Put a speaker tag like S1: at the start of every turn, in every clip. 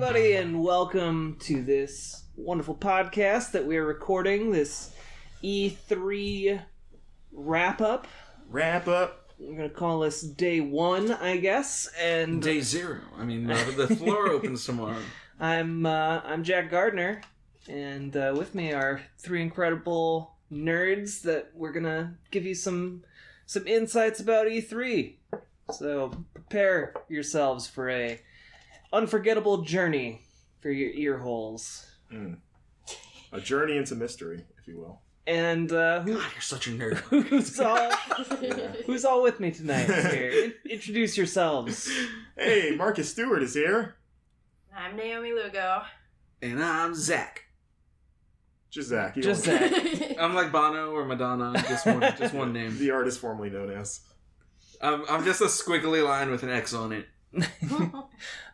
S1: everybody, and welcome to this wonderful podcast that we're recording, this E3 wrap-up. We're going to call this Day 1, I guess, and...
S2: Day 0. I mean, the floor opens tomorrow.
S1: I'm Jack Gardner, and with me are three incredible nerds that we're going to give you some insights about E3. So prepare yourselves for a unforgettable journey for your ear holes.
S3: A journey into mystery, if you will.
S1: And
S2: God, you're such a nerd.
S1: who's all with me tonight? Here, introduce yourselves.
S3: Hey, Marcus Stewart is here.
S4: I'm Naomi Lugo.
S2: And I'm Zak.
S3: Just Zak.
S1: Just Zak.
S2: I'm like Bono or Madonna. Just one name.
S3: The artist formerly known as.
S2: I'm just a squiggly line with an X on it.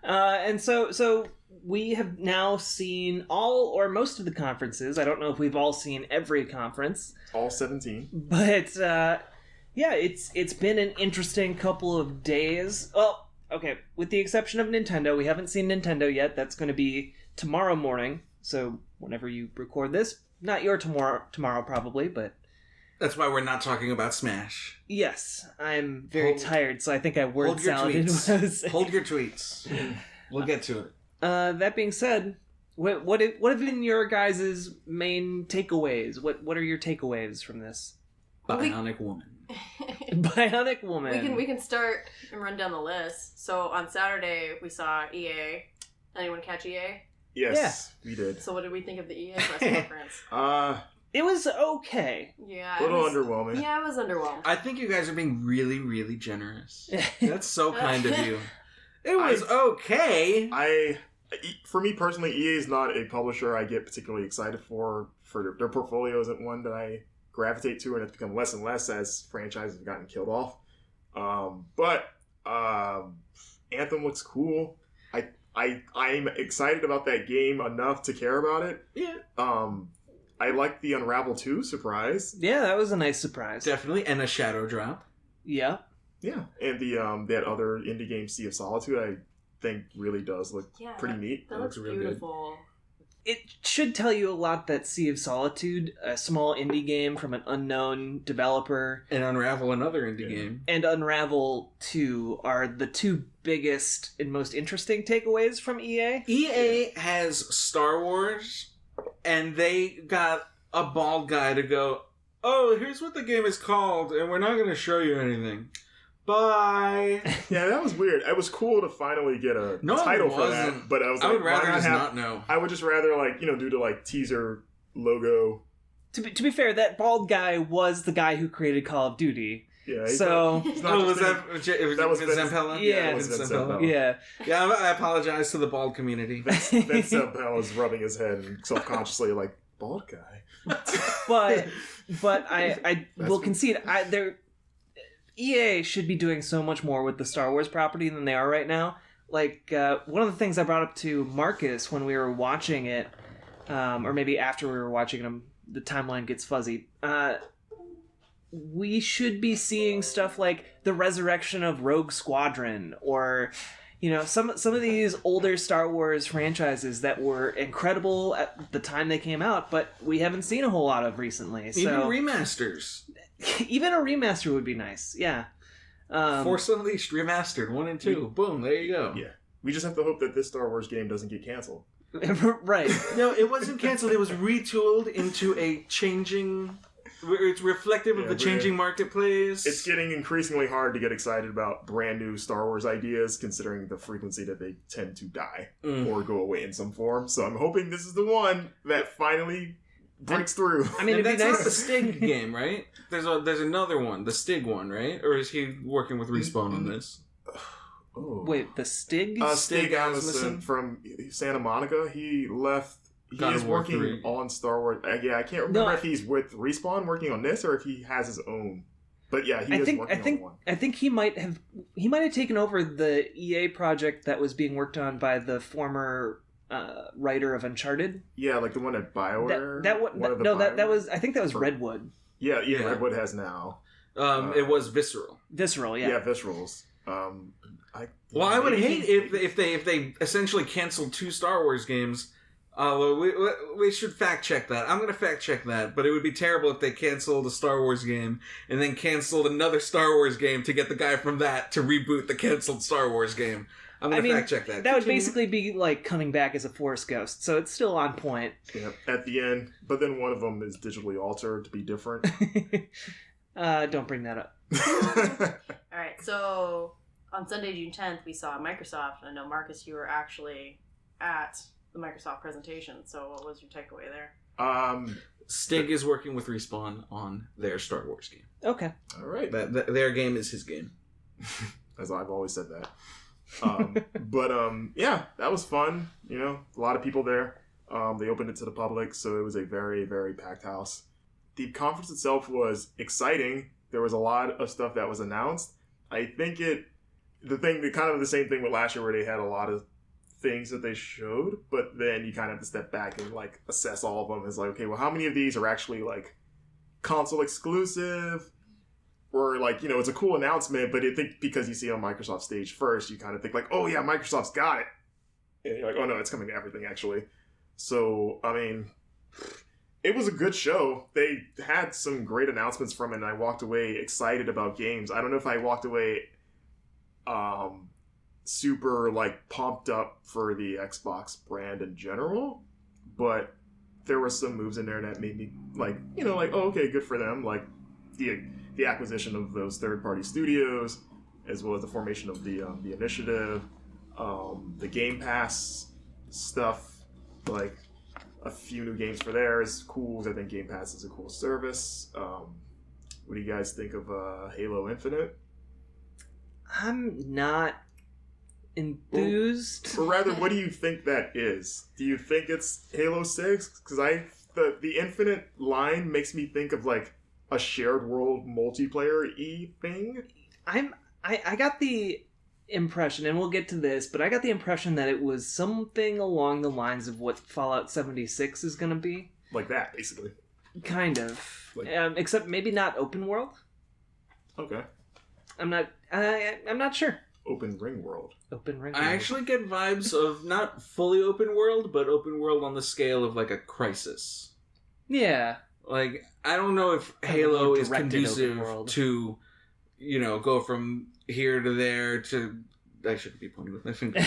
S1: And so we have now seen all or most of the conferences. I don't know if we've all seen every conference.
S3: All 17.
S1: But yeah, it's been an interesting couple of days. Well, okay, with the exception of Nintendo, we haven't seen Nintendo yet. That's going to be tomorrow morning. So whenever you record this, not your tomorrow probably, but
S2: that's why we're not talking about Smash.
S1: yes, I'm very tired, so I think I word saladed.
S2: Hold your tweets. We'll get to it.
S1: That being said, what have been your guys' main takeaways? What are your takeaways from this?
S2: Bionic Woman.
S1: Bionic Woman.
S4: We can start and run down the list. So on Saturday we saw EA. Anyone catch EA?
S3: Yes, we did.
S4: So what did we think of the EA press conference?
S1: It was okay.
S4: Yeah,
S3: a little underwhelming.
S4: Yeah, it was underwhelming.
S2: I think you guys are being really, really generous. That's so kind of you. It was okay.
S3: For me personally, EA is not a publisher I get particularly excited for. Their portfolio isn't one that I gravitate to, and it's become less and less as franchises have gotten killed off. But Anthem looks cool. I'm excited about that game enough to care about it.
S2: Yeah.
S3: I like the Unravel 2 surprise.
S1: Yeah, that was a nice surprise.
S2: Definitely, and a shadow drop.
S1: Yeah.
S3: Yeah, and the that other indie game, Sea of Solitude, I think really does look pretty neat.
S4: That looks
S2: really
S4: beautiful.
S1: It should tell you a lot that Sea of Solitude, a small indie game from an unknown developer,
S2: And Unravel, another indie game.
S1: and Unravel 2 are the two biggest and most interesting takeaways from EA.
S2: EA has Star Wars, and they got a bald guy to go, oh, here's what the game is called, and we're not going to show you anything. Bye.
S3: Yeah, that was weird. It was cool to finally get a title for that, but I was like,
S2: I would rather just not know.
S3: I would just rather do the teaser logo.
S1: To be fair, that bald guy was the guy who created Call of Duty.
S3: Yeah.
S1: He's
S2: that Zampella?
S1: Yeah,
S3: it was Vince Zampella.
S1: Yeah.
S2: I apologize to the bald community.
S3: Vince Zampella is rubbing his head and self-consciously like, bald guy.
S1: But I will concede, EA should be doing so much more with the Star Wars property than they are right now. Like, one of the things I brought up to Marcus when we were watching it, or maybe after we were watching it, the timeline gets fuzzy. We should be seeing stuff like the resurrection of Rogue Squadron, or some of these older Star Wars franchises that were incredible at the time they came out, but we haven't seen a whole lot of recently.
S2: Even remasters.
S1: Even a remaster would be nice, yeah.
S2: Force Unleashed Remastered 1 and 2. Boom, there you go.
S3: Yeah. We just have to hope that this Star Wars game doesn't get canceled.
S1: Right.
S2: No, it wasn't canceled. It was retooled into a changing... It's reflective of the changing marketplace.
S3: It's getting increasingly hard to get excited about brand new Star Wars ideas, considering the frequency that they tend to die or go away in some form. So I'm hoping this is the one that finally breaks through.
S1: I mean,
S2: that's not the Stig game, right? There's another one, the Stig one, right? Or is he working with Respawn on this?
S3: Oh.
S1: Wait, the Stig?
S3: Stig Asmussen from Santa Monica. He left. He is working on Star Wars. I can't remember if he's with Respawn working on this or if he has his own. But yeah, he is working on one.
S1: I think he might have taken over the EA project that was being worked on by the former writer of Uncharted.
S3: Yeah, like the one at BioWare.
S1: I think that was Redwood.
S3: Yeah, Redwood has now.
S2: It was Visceral.
S1: Visceral, yeah.
S3: Yeah, Visceral's.
S2: I would hate if they essentially canceled 2 Star Wars games. We should fact check that. I'm going to fact check that, but it would be terrible if they canceled a Star Wars game and then canceled another Star Wars game to get the guy from that to reboot the canceled Star Wars game. I'm going to fact check that.
S1: That would basically be like coming back as a Force ghost, so it's still on point.
S3: Yeah, at the end, but then one of them is digitally altered to be different.
S1: Don't bring that up.
S4: Alright, so on Sunday, June 10th, we saw Microsoft. I know, Marcus, you were actually at the Microsoft presentation, so what was your takeaway there?
S2: Stig is working with Respawn on their Star Wars game.
S1: Okay.
S3: All right.
S2: Their game is his game.
S3: As I've always said that. Yeah, that was fun. You know, a lot of people there. They opened it to the public, so it was a very, very packed house. The conference itself was exciting. There was a lot of stuff that was announced. I think the same thing with last year where they had a lot of things that they showed, but then you kind of have to step back and like assess all of them. It's like, okay, well, how many of these are actually like console exclusive? Or like, you know, it's a cool announcement, but I think because you see it on Microsoft stage first, you kind of think like, oh yeah, Microsoft's got it. And you're like, oh no, it's coming to everything actually. So, I mean, it was a good show. They had some great announcements from it, and I walked away excited about games. I don't know if I walked away super like pumped up for the Xbox brand in general, but there were some moves in there that made me like, you know, like, oh, okay, good for them. Like the acquisition of those third-party studios, as well as the formation of the initiative, the Game Pass stuff, like a few new games for there is cool. I think Game Pass is a cool service. What do you guys think of Halo Infinite?
S1: I'm not enthused.
S3: Or rather, what do you think that is? Do you think it's Halo 6? Because the Infinite line makes me think of like a shared world multiplayer-y thing.
S1: I got the impression, and we'll get to this, but I got the impression that it was something along the lines of what Fallout 76 is going to be.
S3: Like that, basically.
S1: Kind of.
S3: Like,
S1: except maybe not open world.
S3: Okay.
S1: I'm not sure.
S3: Open ring world.
S1: Open ring.
S2: I actually get vibes of not fully open world, but open world on the scale of like a Crisis.
S1: Yeah.
S2: Like, I don't know if Halo is conducive to, you know, go from here to there to... I shouldn't be pointing with my finger.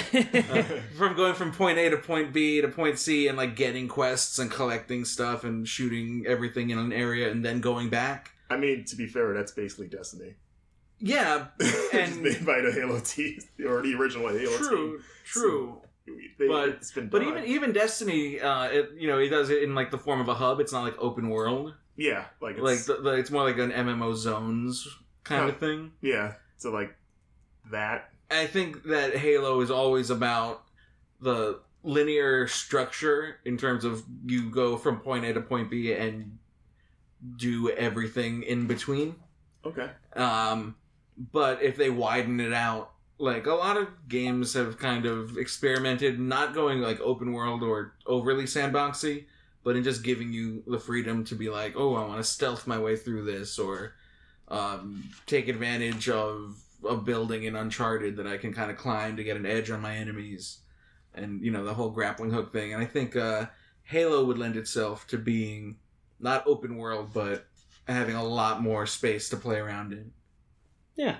S2: From going from point A to point B to point C and, like, getting quests and collecting stuff and shooting everything in an area and then going back.
S3: I mean, to be fair, that's basically Destiny.
S2: Yeah.
S3: And made by the Halo team, or the original Halo team.
S2: True.
S3: So,
S2: but even Destiny, it does it in like the form of a hub. It's not like open world.
S3: Yeah, like
S2: it's more like an MMO zones kind of thing.
S3: Yeah, so like that.
S2: I think that Halo is always about the linear structure in terms of you go from point A to point B and do everything in between.
S3: Okay.
S2: But if they widen it out. Like, a lot of games have kind of experimented, not going, like, open world or overly sandboxy, but in just giving you the freedom to be like, oh, I want to stealth my way through this, or take advantage of a building in Uncharted that I can kind of climb to get an edge on my enemies, and, you know, the whole grappling hook thing. And I think Halo would lend itself to being not open world, but having a lot more space to play around in.
S1: Yeah.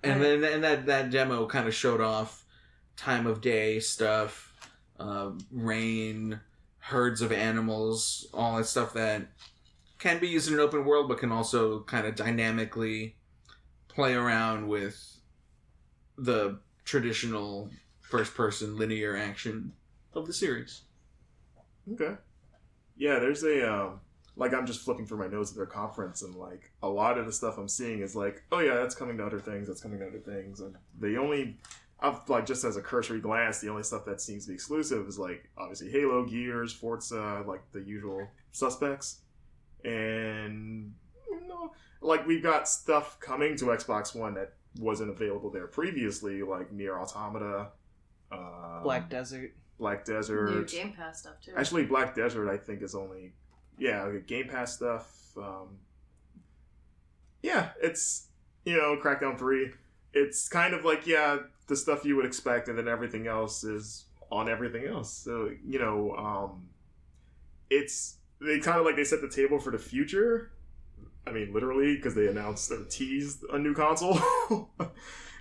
S2: And then that demo kind of showed off time of day stuff, rain, herds of animals, all that stuff that can be used in an open world, but can also kind of dynamically play around with the traditional first-person linear action of the series.
S3: Okay. Yeah, there's a... Like, I'm just flipping through my notes at their conference, and, like, a lot of the stuff I'm seeing is like, oh, yeah, that's coming to other things, and the only, just as a cursory glance, the only stuff that seems to be exclusive is, like, obviously Halo, Gears, Forza, like, the usual suspects, and, you know, like, we've got stuff coming to Xbox One that wasn't available there previously, like Nier Automata,
S1: Black Desert.
S4: New Game Pass stuff, too.
S3: Actually, Black Desert, I think, is only... Yeah, Game Pass stuff. Yeah, it's Crackdown 3, it's kind of like, yeah, the stuff you would expect, and then everything else is on everything else. So, they kind of like they set the table for the future. I mean, literally, because they announced or teased a new console.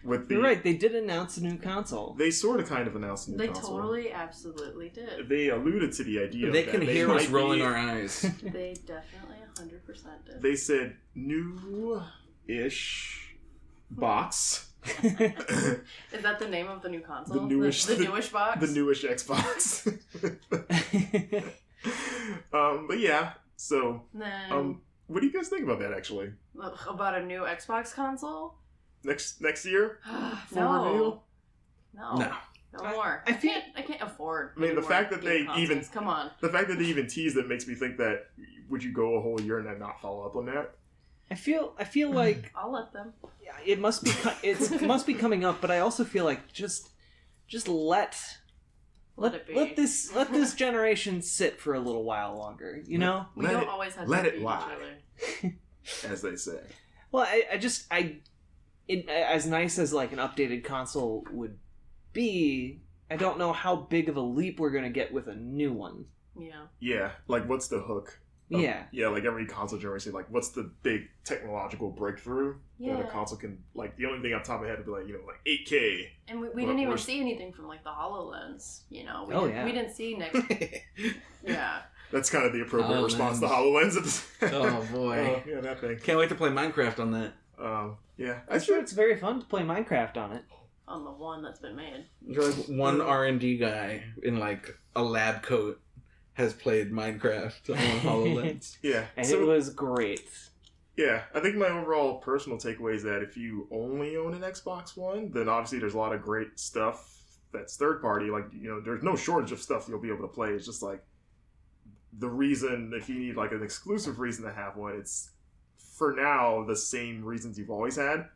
S1: You're right, they did announce a new console.
S3: They sort of kind of announced a new console.
S4: They totally, absolutely did.
S3: They alluded to the idea
S2: They
S3: of
S2: can
S3: that.
S2: hear us rolling our eyes.
S4: They definitely 100% did.
S3: They said new-ish box.
S4: Is that the name of the new console? The newish box?
S3: The newish Xbox. But yeah, so...
S4: Then,
S3: what do you guys think about that, actually?
S4: About a new Xbox console?
S3: Next year?
S4: No.
S3: Reveal?
S4: No more. I can't afford.
S3: I mean, the fact that they
S4: consoles.
S3: even
S4: come on.
S3: The fact that they even teased it makes me think that would you go a whole year and then not follow up on that?
S1: I feel like
S4: I'll let them.
S1: It must be it must be coming up, but I also feel like just let
S4: it be.
S1: let this generation sit for a little while longer. You know,
S4: we don't always have
S3: let
S4: to
S3: it
S4: beat each
S3: lie,
S4: other.
S3: as they say.
S1: Well, as nice as like an updated console would be, I don't know how big of a leap we're gonna get with a new one.
S3: Yeah, like what's the hook?
S1: Yeah,
S3: like every console generation, like what's the big technological breakthrough that a console can, like the only thing off the top of my head would be like, like 8K.
S4: And we didn't even see anything from like the HoloLens, we didn't see next. Yeah.
S3: That's kind of the appropriate response to HoloLens.
S2: Oh boy.
S3: Yeah, that thing.
S2: Can't wait to play Minecraft on that.
S3: Yeah.
S1: I'm sure it's very fun to play Minecraft on it.
S4: On the one that's been made.
S2: There's like one R&D guy in like a lab coat has played Minecraft on HoloLens.
S3: Yeah.
S1: And it was great.
S3: Yeah, I think my overall personal takeaway is that if you only own an Xbox One, then obviously there's a lot of great stuff that's third party. Like, there's no shortage of stuff you'll be able to play. It's just like the reason, if you need like an exclusive reason to have one, it's for now the same reasons you've always had.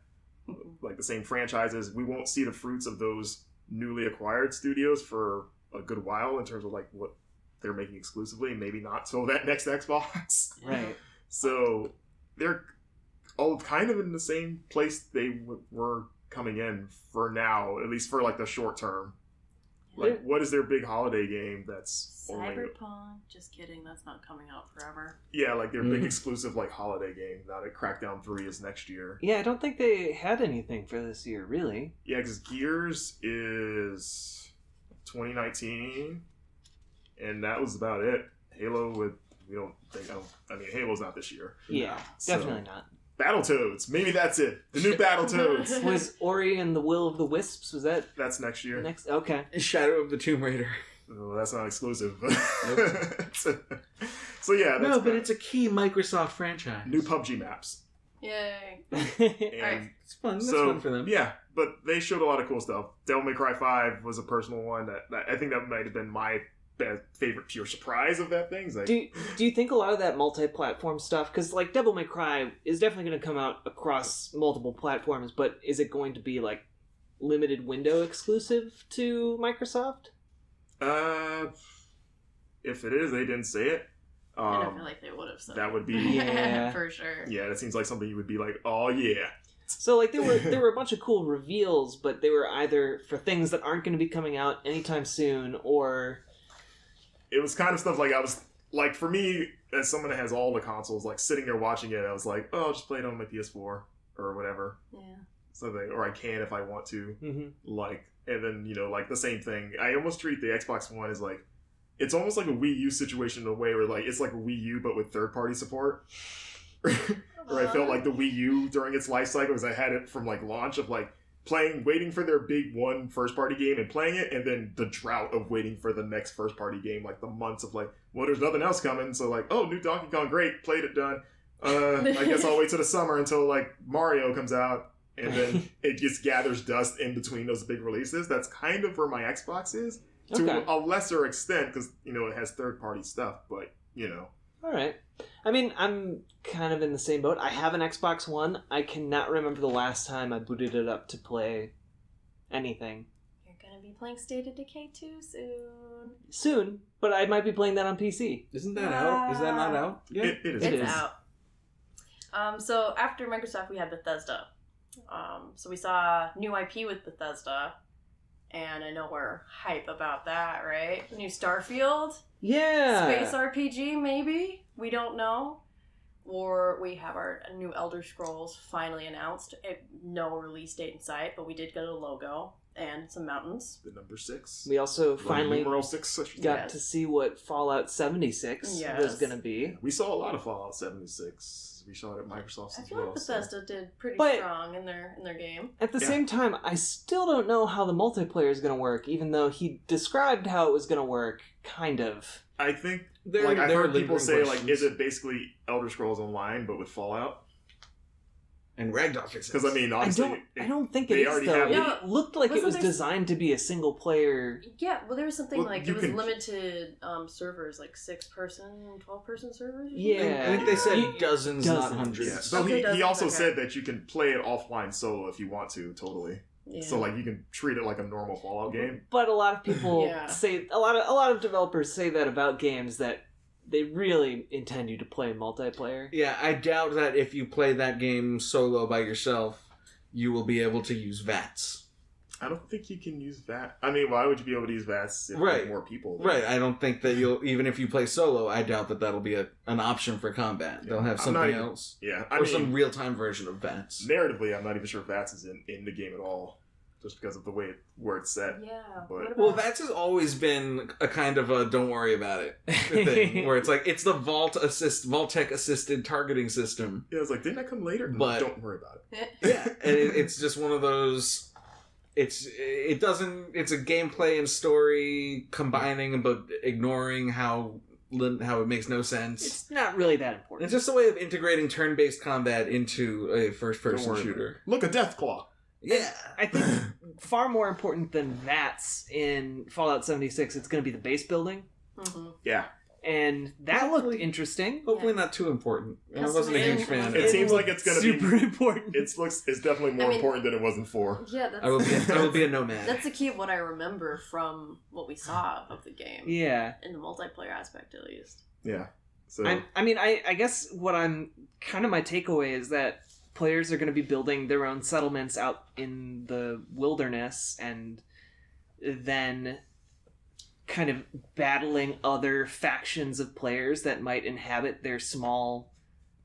S3: Like the same franchises. We won't see the fruits of those newly acquired studios for a good while in terms of like what they're making exclusively, maybe not till that next Xbox.
S1: Right.
S3: So they're all kind of in the same place they were coming in for now, at least for like the short term. Like, what is their big holiday game that's
S4: Cyberpunk? Just kidding, that's not coming out forever.
S3: Yeah, like their big exclusive like holiday game. Now that Crackdown 3 is next year.
S1: Yeah, I don't think they had anything for this year, really.
S3: Yeah, because Gears is 2019, and that was about it. Halo Halo's not this year.
S1: Yeah, definitely not.
S3: Battletoads. Maybe that's it. The new Battletoads.
S1: Was Ori and the Will of the Wisps, was that?
S3: That's next year.
S1: Okay.
S2: Shadow of the Tomb Raider.
S3: Well, that's not exclusive. So yeah. That's
S2: no, but it's a key Microsoft franchise.
S3: New PUBG maps.
S4: Yay.
S3: And
S2: it's fun. That's fun for them.
S3: Yeah, but they showed a lot of cool stuff. Devil May Cry 5 was a personal one. That I think that might have been my favorite pure surprise of that thing. Like,
S1: do you think a lot of that multi-platform stuff, because like Devil May Cry is definitely going to come out across multiple platforms, but is it going to be like limited window exclusive to Microsoft?
S3: If it is, they didn't say it.
S4: And I feel like they would have said
S3: that would be
S4: for sure.
S3: Yeah, that seems like something you would be like, oh yeah.
S1: So like there were a bunch of cool reveals, but they were either for things that aren't going to be coming out anytime soon, or
S3: it was kind of stuff like I was like, for me as someone that has all the consoles, like sitting there watching it, I was like, oh, I'll just play it on my PS4 or whatever.
S4: Yeah.
S3: Something, or I can if I want to.
S1: Mm-hmm.
S3: Like, and then like the same thing. I almost treat the Xbox One as like, it's almost like a Wii U situation in a way where like it's like a Wii U but with third party support. Or I felt like the Wii U during its life cycle, because I had it from like launch of like waiting for their big one first party game and playing it, and then the drought of waiting for the next first party game, like the months of like, well, there's nothing else coming, so like, oh, new Donkey Kong, great, played it, done. I guess I'll wait till the summer until like Mario comes out, and then it just gathers dust in between those big releases. That's kind of where my Xbox is, to a lesser extent, because it has third party stuff, but
S1: All right. I mean, I'm kind of in the same boat. I have an Xbox One. I cannot remember the last time I booted it up to play anything.
S4: You're going to be playing State of Decay 2 soon.
S1: Soon, but I might be playing that on PC.
S2: Isn't that out? Is that not out?
S3: Yeah. It is.
S4: It's out. So after Microsoft, we had Bethesda. So we saw new IP with Bethesda, and I know we're hype about that, right? New Starfield?
S1: Yeah.
S4: Space RPG, maybe? We don't know. Or we have our new Elder Scrolls finally announced. No release date in sight, but we did get a logo and some mountains.
S3: The number 6.
S1: We also finally
S3: numeral 6.
S1: got to see what Fallout 76 was going to be.
S3: We saw a lot of Fallout 76. We saw it at Microsoft
S4: I
S3: as
S4: feel
S3: well.
S4: like Bethesda did pretty
S1: But
S4: strong in their game.
S1: At the same time, I still don't know how the multiplayer is going to work, even though he described how it was going to work, kind of.
S3: I think,
S2: I've
S3: I've heard people say, is it basically Elder Scrolls Online, but with Fallout?
S2: And Ragdoll physics.
S3: Because, obviously...
S1: I don't think it is, though. It looked like it was designed to be a single player...
S4: Yeah, well, there was something it was limited servers, like 6-person, 12-person servers?
S1: Yeah.
S2: I think they said dozens, not hundreds.
S3: Yeah. So he also said that you can play it offline solo if you want to, totally. Yeah. So you can treat it like a normal Fallout game.
S1: But a lot of people say... A lot of developers say that about games, that they really intend you to play multiplayer.
S2: Yeah, I doubt that if you play that game solo by yourself, you will be able to use VATS.
S3: I don't think you can use VATS. Why would you be able to use VATS if there's more people there?
S2: Right, I don't think that you'll... Even if you play solo, I doubt that that'll be an option for combat. They'll have something else.
S3: Yeah,
S2: some real-time version of VATS.
S3: Narratively, I'm not even sure VATS is in the game at all. Just because of the way where it's set.
S4: Yeah.
S3: But,
S2: well, VATS has always been a kind of a don't worry about it thing, where it's the Vault-Tec assisted targeting system.
S3: Yeah, it's didn't that come later?
S2: But
S3: don't worry about it.
S2: Yeah, and it's just one of those. It's a gameplay and story combining, but ignoring how it makes no sense.
S1: It's not really that important.
S2: It's just a way of integrating turn-based combat into a first-person shooter.
S3: Look, a Deathclaw.
S2: Yeah.
S1: I think far more important than VATS in Fallout 76, it's going to be the base building.
S4: Mm-hmm.
S3: Yeah.
S1: And that looked interesting.
S2: Hopefully not too important. I wasn't a huge fan of it.
S3: It seems like it's going to be
S1: super important.
S3: It's definitely more important than it was in 4.
S4: Yeah, that's...
S2: I will be a nomad.
S4: That's the key of what I remember from what we saw of the game.
S1: Yeah.
S4: In the multiplayer aspect, at least.
S3: Yeah. So
S1: I guess what I'm... Kind of my takeaway is that players are going to be building their own settlements out in the wilderness and then kind of battling other factions of players that might inhabit their small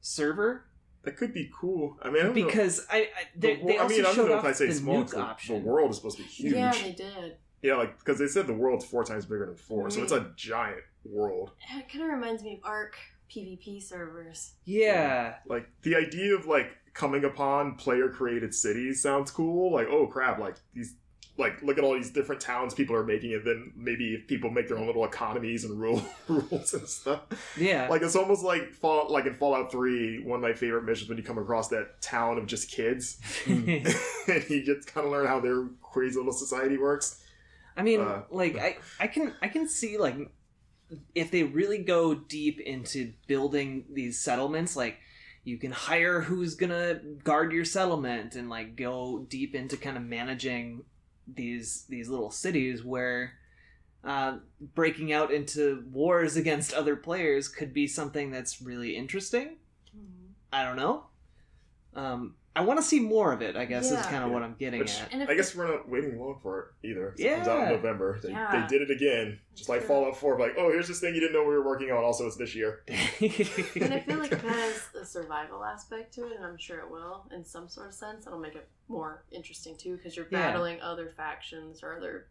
S1: server.
S3: That could be cool. I don't
S1: because
S3: know.
S1: They also showed off the nuke option.
S3: The world is supposed to be huge.
S4: Yeah, they did.
S3: Yeah, because they said the world's 4 times bigger than 4, so it's a giant world.
S4: It kind of reminds me of ARC PvP servers.
S1: Yeah.
S3: The idea of coming upon player-created cities sounds cool. Oh crap, these... look at all these different towns people are making, and then maybe if people make their own little economies and rules and stuff.
S1: Yeah.
S3: It's almost like in Fallout 3, one of my favorite missions when you come across that town of just kids. And you get to kind of learn how their crazy little society works.
S1: I can see, if they really go deep into building these settlements, you can hire who's gonna guard your settlement and go deep into kind of managing these little cities where breaking out into wars against other players could be something that's really interesting. I don't know. I want to see more of it, I guess, is kind of what I'm getting at.
S4: And
S3: I guess we're not waiting long for it either. It comes out in November. They did it again. Just like Fallout 4. Oh, here's this thing you didn't know we were working on. Also, it's this year.
S4: And I feel like it has a survival aspect to it, and I'm sure it will, in some sort of sense. It'll make it more interesting, too, because you're battling other factions or other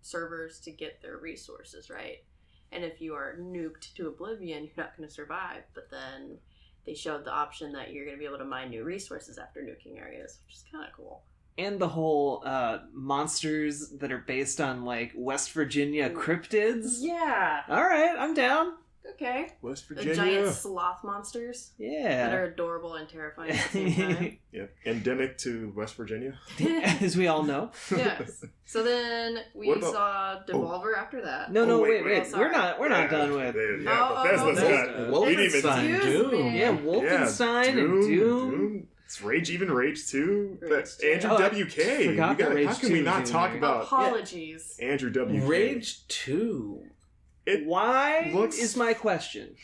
S4: servers to get their resources, right? And if you are nuked to oblivion, you're not going to survive. But then they showed the option that you're going to be able to mine new resources after nuking areas, which is kind of cool.
S1: And the whole monsters that are based on West Virginia cryptids.
S4: Yeah.
S1: All right, I'm down.
S4: Okay.
S3: West Virginia.
S4: The giant sloth monsters.
S1: Yeah.
S4: That are adorable and terrifying at the same time.
S3: Yeah. Endemic to West Virginia.
S1: As we all know.
S4: Yes. So then we saw Devolver after that.
S1: No, wait.
S4: Oh,
S1: we're not done with.
S3: Bethesda's got
S2: Wolfenstein, Doom.
S1: Yeah, Wolfenstein and Doom.
S3: It's Rage 2. Andrew WK.
S1: How
S3: can we not talk about...
S4: Apologies.
S3: Andrew WK.
S2: Rage 2.
S1: Why is my question.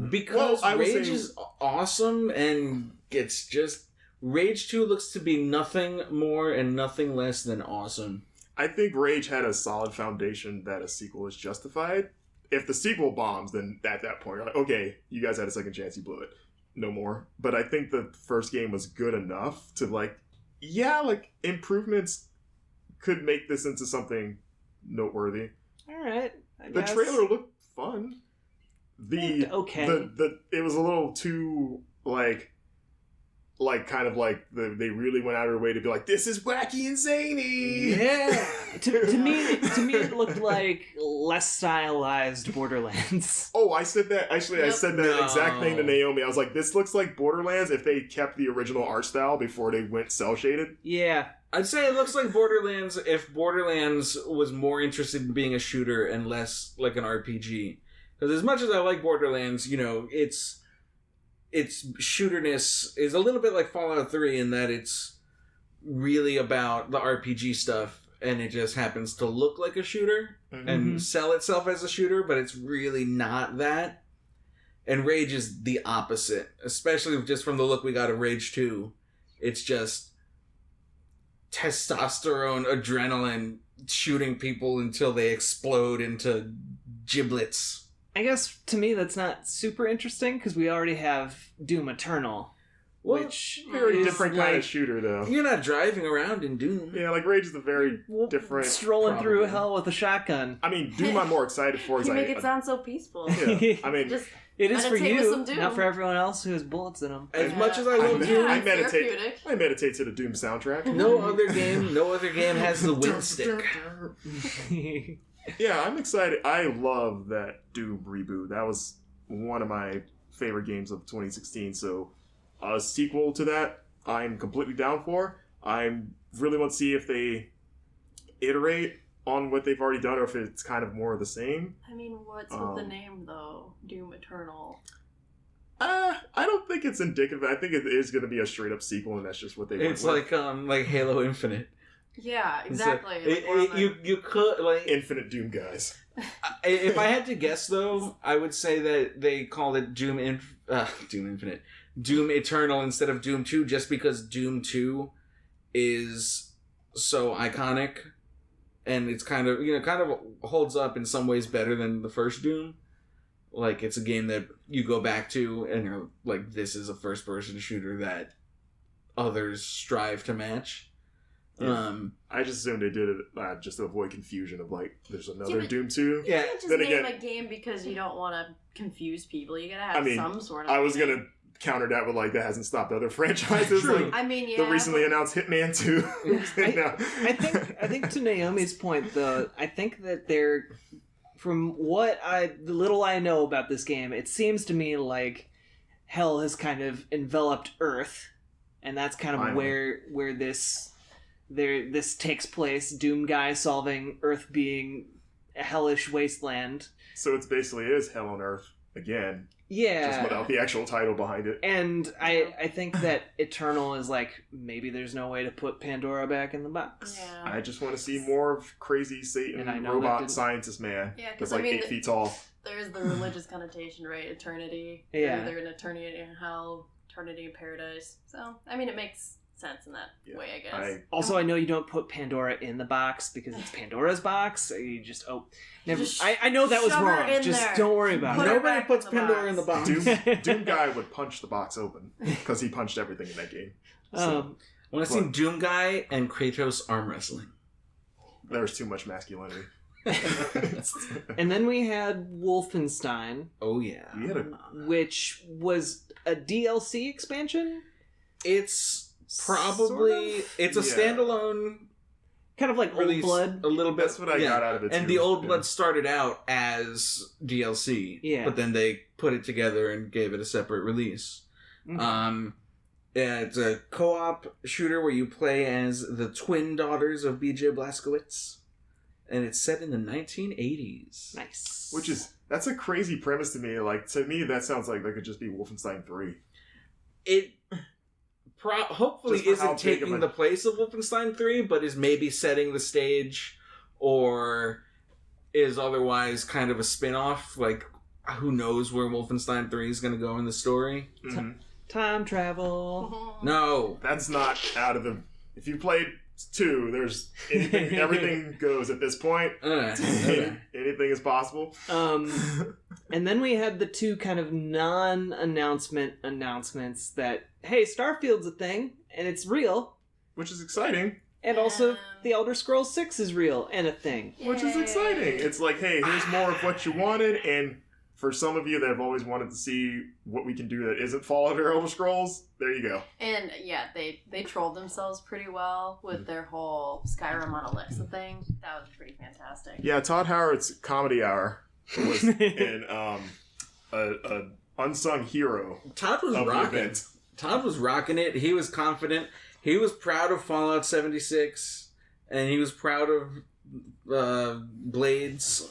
S2: Because Rage is awesome, and it's just Rage 2 looks to be nothing more and nothing less than awesome.
S3: I think Rage had a solid foundation that a sequel is justified. If the sequel bombs, then at that point, you're like, okay, you guys had a second chance, you blew it. No more. But I think the first game was good enough to, like, improvements could make this into something noteworthy.
S1: All right.
S3: The trailer looked fun.
S1: Okay.
S3: It was a little too, kind of like they really went out of their way to be like, this is wacky and zany.
S1: Yeah. to me, it looked like less stylized Borderlands.
S3: Oh, I said that. Actually, I said that exact thing to Naomi. I was like, this looks like Borderlands if they kept the original art style before they went cel shaded.
S1: Yeah.
S2: I'd say it looks like Borderlands if Borderlands was more interested in being a shooter and less like an RPG. Because as much as I like Borderlands, its shooterness is a little bit like Fallout 3 in that it's really about the RPG stuff, and it just happens to look like a shooter and sell itself as a shooter, but it's really not that. And Rage is the opposite, especially just from the look we got of Rage 2. It's just testosterone, adrenaline, shooting people until they explode into giblets.
S1: I guess to me that's not super interesting because we already have Doom Eternal, which
S3: very
S1: is
S3: different kind of shooter, though.
S2: You're not driving around in Doom.
S3: Yeah, like Rage is a very different.
S1: Strolling through hell with a shotgun.
S3: I mean, Doom I'm more excited for.
S4: You make it sound so peaceful.
S3: Yeah, I mean,
S4: just
S1: it is for you,
S4: not
S1: not for everyone else who has bullets in them.
S2: As much as I love Doom,
S3: I meditate to the Doom soundtrack.
S2: No other game has the wind stick.
S3: Yeah, I'm excited. I love that Doom reboot. That was one of my favorite games of 2016. So, a sequel to that, I'm completely down for. I really want to see if they iterate on what they've already done or if it's kind of more of the same.
S4: I mean, what's with the name, though? Doom Eternal.
S3: I don't think it's indicative. I think it is going to be a straight up sequel, and that's just what they went
S2: It's
S3: with.
S2: like Halo Infinite.
S4: Yeah, exactly.
S2: You could like
S3: Infinite Doom guys.
S2: If I had to guess, though, I would say that they called it Doom Infinite, Doom Eternal instead of Doom 2, just because Doom 2 is so iconic, and it's kind of holds up in some ways better than the first Doom. Like, it's a game that you go back to, and you're like, this is a first-person shooter that others strive to match.
S3: Yeah. I just assumed they did it just to avoid confusion of like, there's another Doom 2.
S4: You can't just name a game because you don't want to confuse people. You gotta have some sort of. I
S3: was gonna counter that with like, that hasn't stopped other franchises.
S2: True.
S3: Like, the recently announced Hitman 2.
S1: I think to Naomi's point though, I think that they're, from the little I know about this game, it seems to me like hell has kind of enveloped Earth, and that's kind of where this takes place. Doom guy solving Earth being a hellish wasteland.
S3: So it basically is Hell on Earth again.
S1: Yeah.
S3: Just without the actual title behind it.
S1: And I think that Eternal is like, maybe there's no way to put Pandora back in the box.
S4: Yeah.
S3: I just want to see more of crazy Satan robot scientist man.
S4: Yeah,
S3: that's like 8 feet tall.
S4: There's the religious connotation, right? Eternity.
S1: Yeah.
S4: Either an eternity in hell, eternity in paradise. So, I mean, it makes sense in that way, I guess.
S1: I know you don't put Pandora in the box because it's Pandora's box. You just I know that was wrong. Just don't worry about it.
S2: Nobody puts Pandora in the box.
S3: Doom guy would punch the box open because he punched everything in that game.
S2: When I seen Doom guy and Kratos arm wrestling,
S3: there was too much masculinity.
S1: And then we had Wolfenstein.
S2: Oh yeah,
S1: which was a DLC expansion.
S2: It's probably it's a standalone,
S1: kind of like
S2: release,
S1: Old Blood.
S3: A little bit. That's what I got out of it.
S2: And the Old Blood started out as DLC, but then they put it together and gave it a separate release. Mm-hmm. It's a co-op shooter where you play as the twin daughters of B.J. Blazkowicz, and it's set in the 1980s.
S1: Nice.
S3: That's a crazy premise to me. Like, to me, that sounds like that could just be Wolfenstein 3.
S2: It hopefully isn't taking the place of Wolfenstein 3, but is maybe setting the stage, or is otherwise kind of a spin-off. Like, who knows where Wolfenstein 3 is going to go in the story.
S1: Mm-hmm. Time travel.
S2: No.
S3: That's not out of the... If you played 2, there's anything, everything goes at this point. Anything is possible.
S1: And then we had the 2 kind of announcements that, hey, Starfield's a thing, and it's real.
S3: Which is exciting.
S1: And also, The Elder Scrolls 6 is real and a thing.
S3: Which is exciting. It's like, hey, here's more of what you wanted, and for some of you that have always wanted to see what we can do that isn't Fallout or Elder Scrolls, there you go.
S4: And yeah, they trolled themselves pretty well with their whole Skyrim on Alexa thing. That was pretty fantastic.
S3: Yeah, Todd Howard's Comedy Hour was in a unsung hero.
S2: Todd was
S3: of
S2: rocking.
S3: the event.
S2: Todd was rocking it. He was confident. He was proud of Fallout 76, and he was proud of Blades,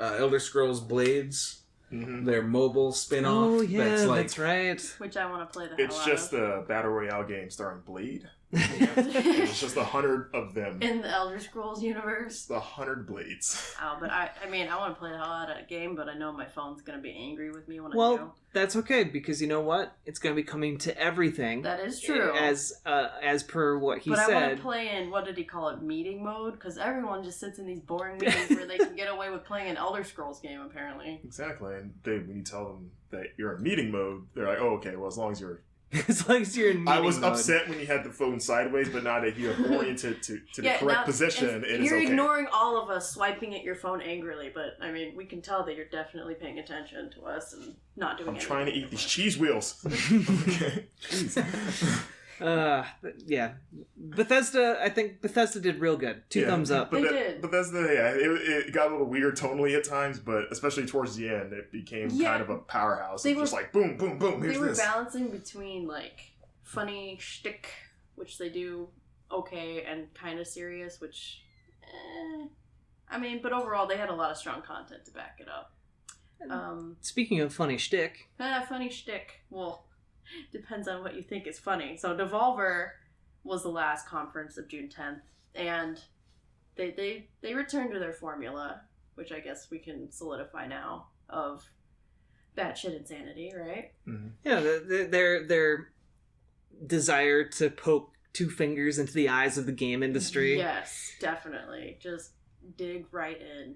S2: Elder Scrolls Blades, their mobile spin-off.
S1: Oh, yeah,
S2: that's
S1: right.
S4: Which I want to play the hell
S3: It's
S4: out
S3: just
S4: of.
S3: the Battle Royale game starring Blade. It's just 100 of them.
S4: In the Elder Scrolls universe.
S3: The 100 blades.
S4: Oh, but I mean, I want to play the hell out of that game, but I know my phone's going to be angry with me when I do.
S1: Well, that's okay, because you know what? It's going to be coming to everything.
S4: That is true.
S1: As per what he
S4: but
S1: said.
S4: I want to play in, what did he call it, meeting mode? Because everyone just sits in these boring meetings where they can get away with playing an Elder Scrolls game, apparently.
S3: Exactly. And when you tell them that you're in meeting mode, they're like, oh, okay, well, as long as you're...
S1: As long as you're in
S3: I was
S1: meeting mode.
S3: upset when you had the phone sideways, but now that you have oriented to the correct position, it is
S4: you're
S3: okay.
S4: ignoring all of us swiping at your phone angrily, but I mean, we can tell that you're definitely paying attention to us and not doing
S3: I'm
S4: anything.
S3: trying to eat these cheese wheels. Okay. Jeez.
S1: Yeah. Bethesda, I think Bethesda did real good. 2 thumbs up.
S3: But
S4: They did.
S3: Bethesda, it got a little weird tonally at times, but especially towards the end, it became kind of a powerhouse.
S4: They
S3: It was just like, boom, boom, boom, here's
S4: They were
S3: this.
S4: balancing between, like, funny shtick, which they do okay, and kind of serious, which, I mean, but overall, they had a lot of strong content to back it up.
S1: Speaking of funny shtick.
S4: Funny shtick. Well, depends on what you think is funny. So Devolver was the last conference of June 10th, and they returned to their formula, which I guess we can solidify now, of batshit insanity, right?
S3: Mm-hmm.
S1: Yeah, their desire to poke 2 fingers into the eyes of the game industry.
S4: Yes, definitely. Just dig right in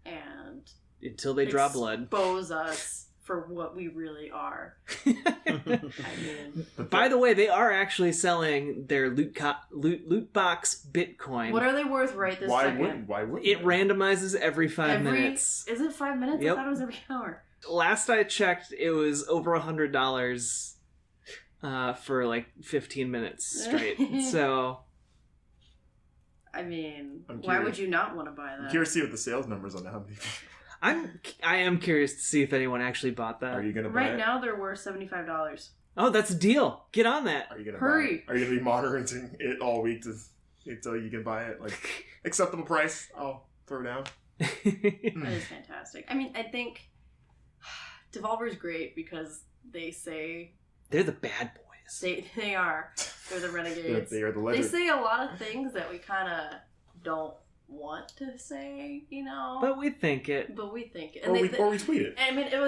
S4: and
S1: Until they draw blood.
S4: Expose us for what we really are. I mean,
S1: By the way, they are actually selling their loot box Bitcoin.
S4: what are they worth right this second?
S3: Why wouldn't
S1: It
S3: they?
S1: randomizes every 5 minutes.
S4: Is it 5 minutes?
S1: Yep.
S4: I thought it was every hour.
S1: Last I checked, it was over $100 for like 15 minutes straight. So
S4: I mean,
S3: I'm
S4: why
S3: curious.
S4: would you not want to buy that?
S3: I'm curious to see what the sales numbers on how many
S1: I am curious to see if anyone actually bought that.
S3: are you going to buy
S4: Right
S3: it?
S4: now, they're worth $75.
S1: Oh, that's a deal. Get on that.
S3: Are you going to
S4: Hurry.
S3: buy it? Are you going to be monitoring it all week until you can buy it? Like, acceptable price, I'll throw down.
S4: That is fantastic. I mean, I think Devolver's great because they say
S1: They're the bad boys.
S4: they are. They're the renegades.
S3: They are the
S4: They
S3: legend.
S4: say a lot of things that we kind of don't want to say, you know.
S1: But we think it.
S4: But we think it.
S3: Or we tweet it.
S4: I mean, it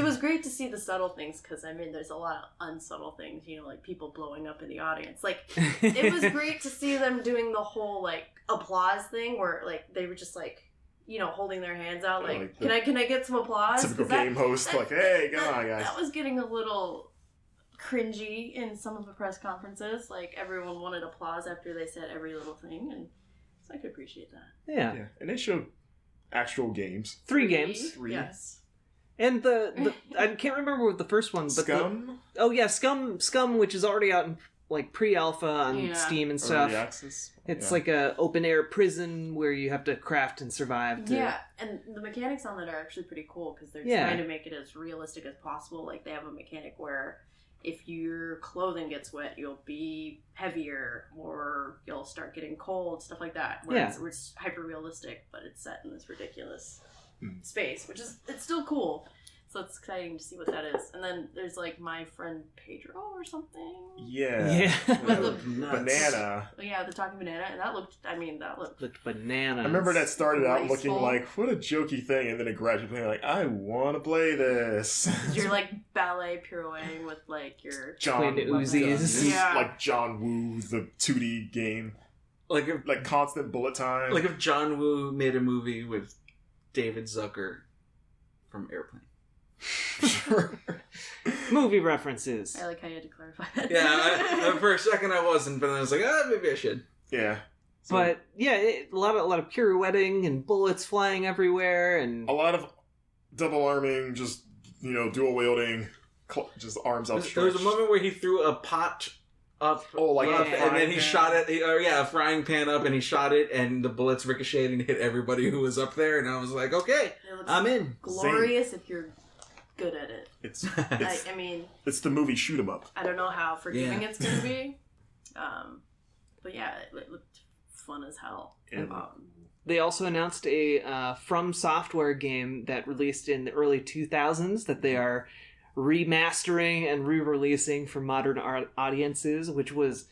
S4: was great to see the subtle things because I mean, there's a lot of unsubtle things, you know, like people blowing up in the audience. Like it was great to see them doing the whole like applause thing where like they were just like, you know, holding their hands out like,
S3: like
S4: can I get some applause?
S3: Typical
S4: 'Cause that-
S3: game host, like, hey, come on, guys.
S4: That was getting a little cringy in some of the press conferences. Like everyone wanted applause after they said every little thing, and so I could appreciate that.
S1: Yeah.
S3: Yeah, and they showed actual games.
S1: 3 games.
S3: Three.
S4: Yes.
S1: And the I can't remember what the first one, but
S3: Scum?
S1: Scum, which is already out in like pre-alpha on Steam and stuff.
S3: Early access.
S1: It's like a open air prison where you have to craft and survive.
S4: Yeah, and the mechanics on that are actually pretty cool because they're trying to make it as realistic as possible. Like they have a mechanic where if your clothing gets wet, you'll be heavier or you'll start getting cold, stuff like that. Where it's hyper realistic, but it's set in this ridiculous space, which is it's still cool. So it's exciting to see what that is. And then there's like My Friend Pedro or something.
S3: Yeah.
S1: Yeah.
S4: With the
S3: Banana.
S4: Yeah, the talking banana, and that looked
S1: Looked bananas.
S3: I remember that started out looking
S4: Graceful.
S3: like, what a jokey thing, and then it gradually became like, I want to play this.
S4: you're like ballet pirouetting with like your
S3: John
S1: Twin Uzis.
S4: Yeah.
S3: Like John Woo, the 2D game. Like constant bullet time.
S2: if John Woo made a movie with David Zucker from Airplane.
S1: Movie references.
S4: I like how you had to clarify that.
S2: Yeah, for a second I wasn't, but then I was like, maybe I should.
S3: Yeah. So,
S1: But yeah, a lot of pirouetting and bullets flying everywhere, and
S3: a lot of double arming, just, dual wielding, just arms outstretched.
S2: There was a moment where he threw a pot up,
S3: like
S2: up,
S3: a
S2: and
S3: frying
S2: then he
S3: pan?
S2: shot it. A frying pan up, and he shot it, and the bullets ricocheted and hit everybody who was up there. And I was like, okay,
S4: It looks
S2: I'm in.
S4: glorious if you're good at it.
S3: It's
S4: I mean,
S3: it's the movie Shoot 'em Up.
S4: I don't know how forgiving
S2: Yeah.
S4: it's going to be. But yeah, it looked fun as hell.
S3: And
S1: they also announced a From Software game that released in the early 2000s that they are remastering and re-releasing for modern audiences, which was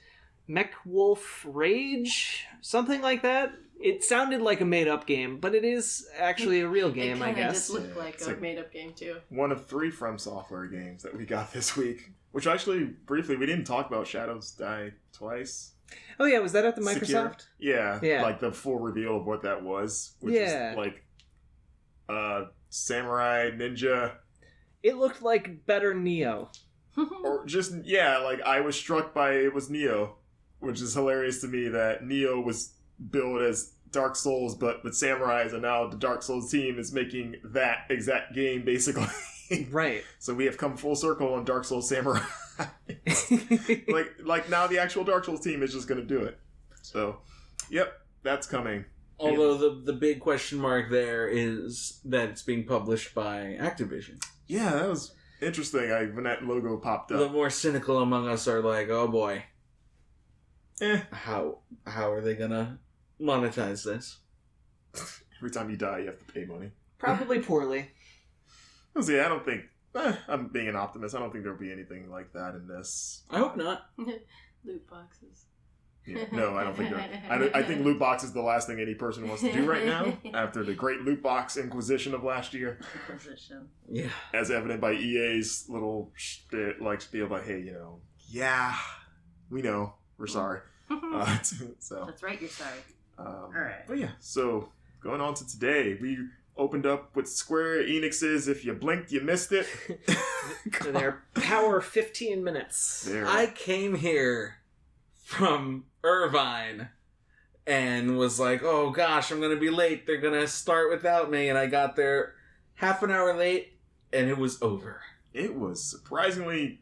S1: Mech Wolf Rage, something like that. It sounded like a made-up game, but it is actually a real game, I
S4: It kind of
S1: guess.
S4: just looked like
S3: It's
S4: a
S3: like-
S4: made-up game too.
S3: one of 3 From Software games that we got this week. Which actually, briefly, we didn't talk about Shadows Die Twice.
S1: Oh yeah, was that at the
S3: Secure.
S1: Microsoft?
S3: Yeah,
S1: Yeah.
S3: like the full reveal of what that was. Which
S1: Yeah.
S3: is like Samurai Ninja.
S1: It looked like better Neo.
S3: Or just, like I was struck by it was Neo. Which is hilarious to me that Neo was billed as Dark Souls, but with samurais, and now the Dark Souls team is making that exact game, basically.
S1: Right.
S3: So we have come full circle on Dark Souls Samurai. like now the actual Dark Souls team is just going to do it. So, yep, that's coming.
S2: Although the big question mark there is that it's being published by Activision.
S3: Yeah, that was interesting. When that logo popped
S2: The
S3: up.
S2: more cynical among us are like, oh boy,
S3: Eh,
S2: how are they gonna monetize this?
S3: every time you die, you have to pay money.
S1: Probably poorly.
S3: See, I don't think. I'm being an optimist. I don't think there'll be anything like that in this.
S2: I hope not.
S4: Loot boxes.
S3: Yeah, no, I don't think there. I think loot box is the last thing any person wants to do right now after the great loot box inquisition of last year,
S4: Position.
S2: Yeah.
S3: as evident by EA's little spiel, like, hey, yeah, we know, we're sorry. So,
S4: That's right, you're sorry.
S3: Alright. But yeah, so going on to today, we opened up with Square Enix's If You Blinked, You Missed It.
S1: So they're power 15 minutes.
S3: There.
S2: I came here from Irvine and was like, oh gosh, I'm gonna be late. They're gonna start without me. And I got there half an hour late and it was over.
S3: It was surprisingly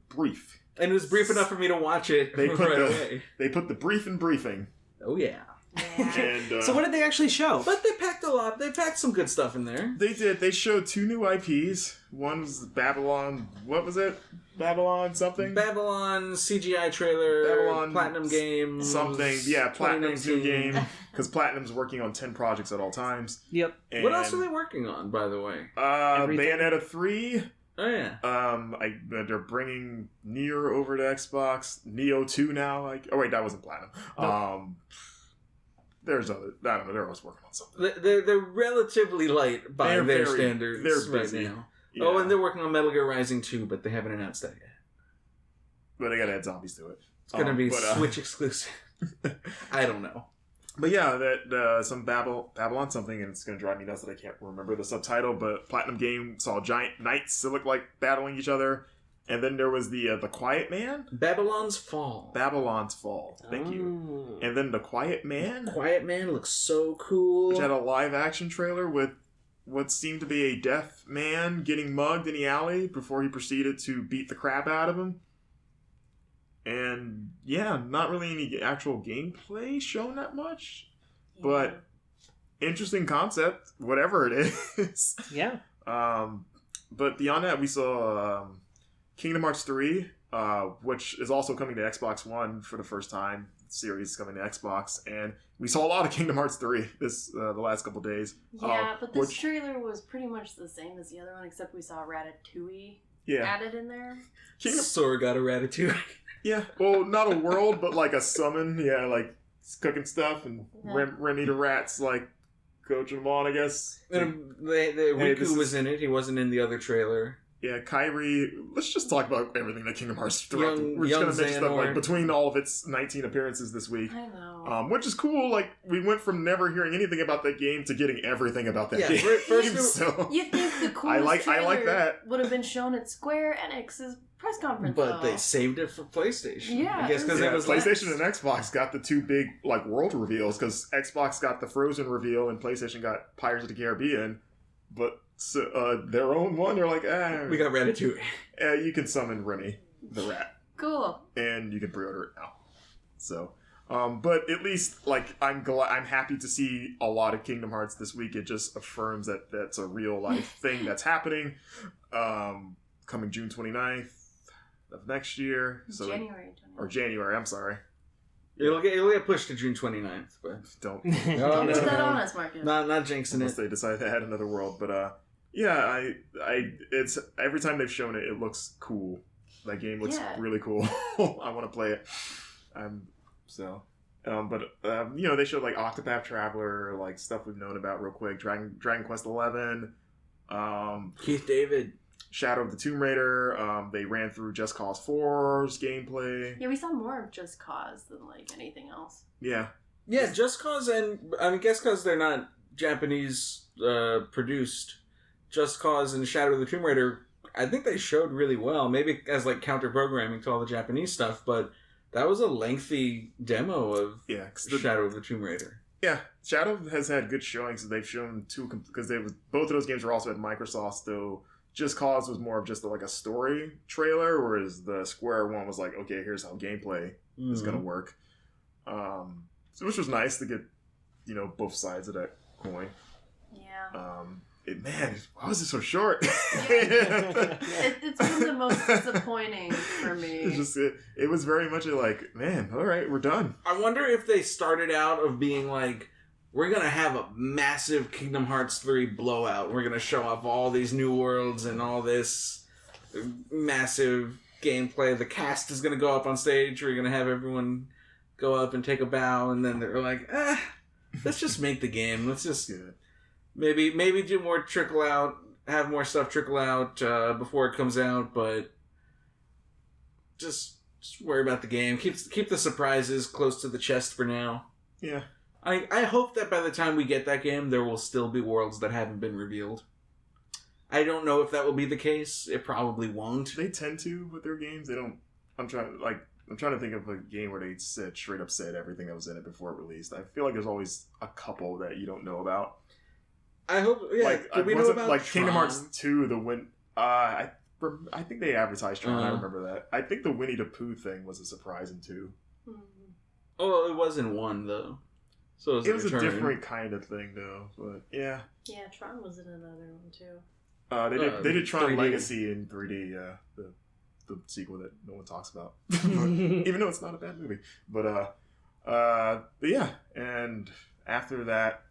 S3: brief.
S2: And it was brief enough for me to watch it
S3: They put
S2: right
S3: the-
S2: away.
S3: They put the brief in briefing.
S2: Oh yeah.
S4: Yeah.
S3: And
S1: So what did they actually show?
S2: But they packed a lot. They packed some good stuff in there.
S3: they did. They showed 2 new IPs. One was Babylon. What was it? Babylon something?
S2: Babylon CGI trailer.
S3: Babylon
S2: Platinum Games.
S3: Something. Yeah, Platinum's new
S2: 2019.
S3: game. Because Platinum's working on 10 projects at all times.
S1: Yep.
S3: And,
S2: What else are they working on, by the way?
S1: Everything.
S3: Bayonetta 3.
S2: Oh yeah.
S3: They're bringing Nier over to Xbox. Neo 2 now. Oh wait, that wasn't Platinum.
S2: No.
S3: There's other. I don't know. They're always working on something.
S2: They're relatively light by
S3: They're
S2: their
S3: very-
S2: standards
S3: they're
S2: right
S3: busy.
S2: now.
S3: Yeah.
S2: Oh, and they're working on Metal Gear Rising 2, but they haven't announced that yet.
S3: But they gotta add zombies to it.
S2: It's gonna be
S3: but,
S2: Switch exclusive. I don't know.
S3: But yeah, that some Babylon something, and it's gonna drive me nuts that I can't remember the subtitle. But Platinum Game saw giant knights that look like battling each other, and then there was the Quiet Man,
S2: Babylon's Fall.
S3: Babylon's Fall. Thank you.
S1: Oh.
S3: And then the Quiet Man,
S2: Quiet Man looks so cool.
S3: which had a live action trailer with what seemed to be a deaf man getting mugged in the alley before he proceeded to beat the crap out of him. And yeah, not really any actual gameplay shown that much, but interesting concept, whatever it is.
S1: Yeah.
S3: But beyond that, we saw Kingdom Hearts 3, which is also coming to Xbox One for the first time. series coming to Xbox, and we saw a lot of Kingdom Hearts 3 the last couple days.
S4: Yeah, but this trailer was pretty much the same as the other one, except we saw Ratatouille added in there.
S2: Sora got a Ratatouille.
S3: Yeah, well, not a world, but like a summon. Yeah, like cooking stuff, and Remy the Rat's like coaching them on, I guess.
S2: And Riku was in it. He wasn't in the other trailer.
S3: Yeah, Kairi. Let's just talk about everything that Kingdom Hearts 3. We're just
S2: young
S3: gonna mention stuff like
S2: Xehanort.
S3: between all of its 19 appearances this week.
S4: I know.
S3: Which is cool. Like, we went from never hearing anything about that game to getting everything about that game.
S2: First
S3: So
S4: You think the coolest
S3: I like that.
S4: would have been shown at Square Enix's press conference,
S2: but
S4: though.
S2: they saved it for PlayStation.
S4: Yeah,
S2: I guess because it was
S3: PlayStation and Xbox got the two big like world reveals, because Xbox got the Frozen reveal and PlayStation got Pirates of the Caribbean, but their own one, they're like,
S2: we got Ratatouille.
S3: You can summon Remy the Rat.
S4: Cool.
S3: And you can pre-order it now. So, but at least like I'm happy to see a lot of Kingdom Hearts this week. It just affirms that that's a real life thing that's happening. Coming June 29th of next year. So January. I'm sorry.
S2: It'll get pushed to June 29th, but
S3: Don't
S4: Put that on us, Marcus.
S2: not jinxing
S3: unless
S2: it.
S3: they decide to add another world. But yeah, it's every time they've shown it, it looks cool. That game looks really cool. I want to play it. They showed like Octopath Traveler, like stuff we've known about real quick. Dragon Quest 11.
S2: Keith David.
S3: Shadow of the Tomb Raider. They ran through Just Cause 4's gameplay.
S4: Yeah, we saw more of Just Cause than like anything else.
S3: Yeah.
S2: Yeah, Just Cause, and I guess because they're not Japanese produced, Just Cause and Shadow of the Tomb Raider, I think they showed really well. Maybe as like counter programming to all the Japanese stuff, but that was a lengthy demo of Shadow of the Tomb Raider.
S3: Yeah, Shadow has had good showings. They've shown because both of those games were also at Microsoft, though. Just Cause was more of just like a story trailer, whereas the Square one was like, okay, here's how gameplay is going to work. Which was nice to get, both sides of that coin.
S4: Yeah.
S3: Why was it so short?
S4: It's been the most disappointing for me.
S3: It was very much like, man, all right, we're done.
S2: I wonder if they started out of being like, we're going to have a massive Kingdom Hearts 3 blowout. We're going to show off all these new worlds and all this massive gameplay. The cast is going to go up on stage. We're going to have everyone go up and take a bow. And then they're like, let's just make the game. Let's just maybe do more trickle out, have more stuff trickle out before it comes out. But just worry about the game. Keep the surprises close to the chest for now.
S3: Yeah.
S2: I hope that by the time we get that game, there will still be worlds that haven't been revealed. I don't know if that will be the case. It probably won't.
S3: They tend to with their games. They don't. I'm trying to think of a game where they straight up said everything that was in it before it released. I feel like there's always a couple that you don't know about.
S2: I hope. Yeah. We know about
S3: like Kingdom Hearts 2? I think they advertised Tron. I remember that. I think the Winnie the Pooh thing was a surprise in 2.
S2: Oh, it was in 1 though. So
S3: it was a different kind of thing, though. But yeah.
S4: Yeah, Tron was in another one too.
S3: They did Tron
S2: 3D.
S3: Legacy in 3D. The sequel that no one talks about, even though it's not a bad movie. But yeah, and after that,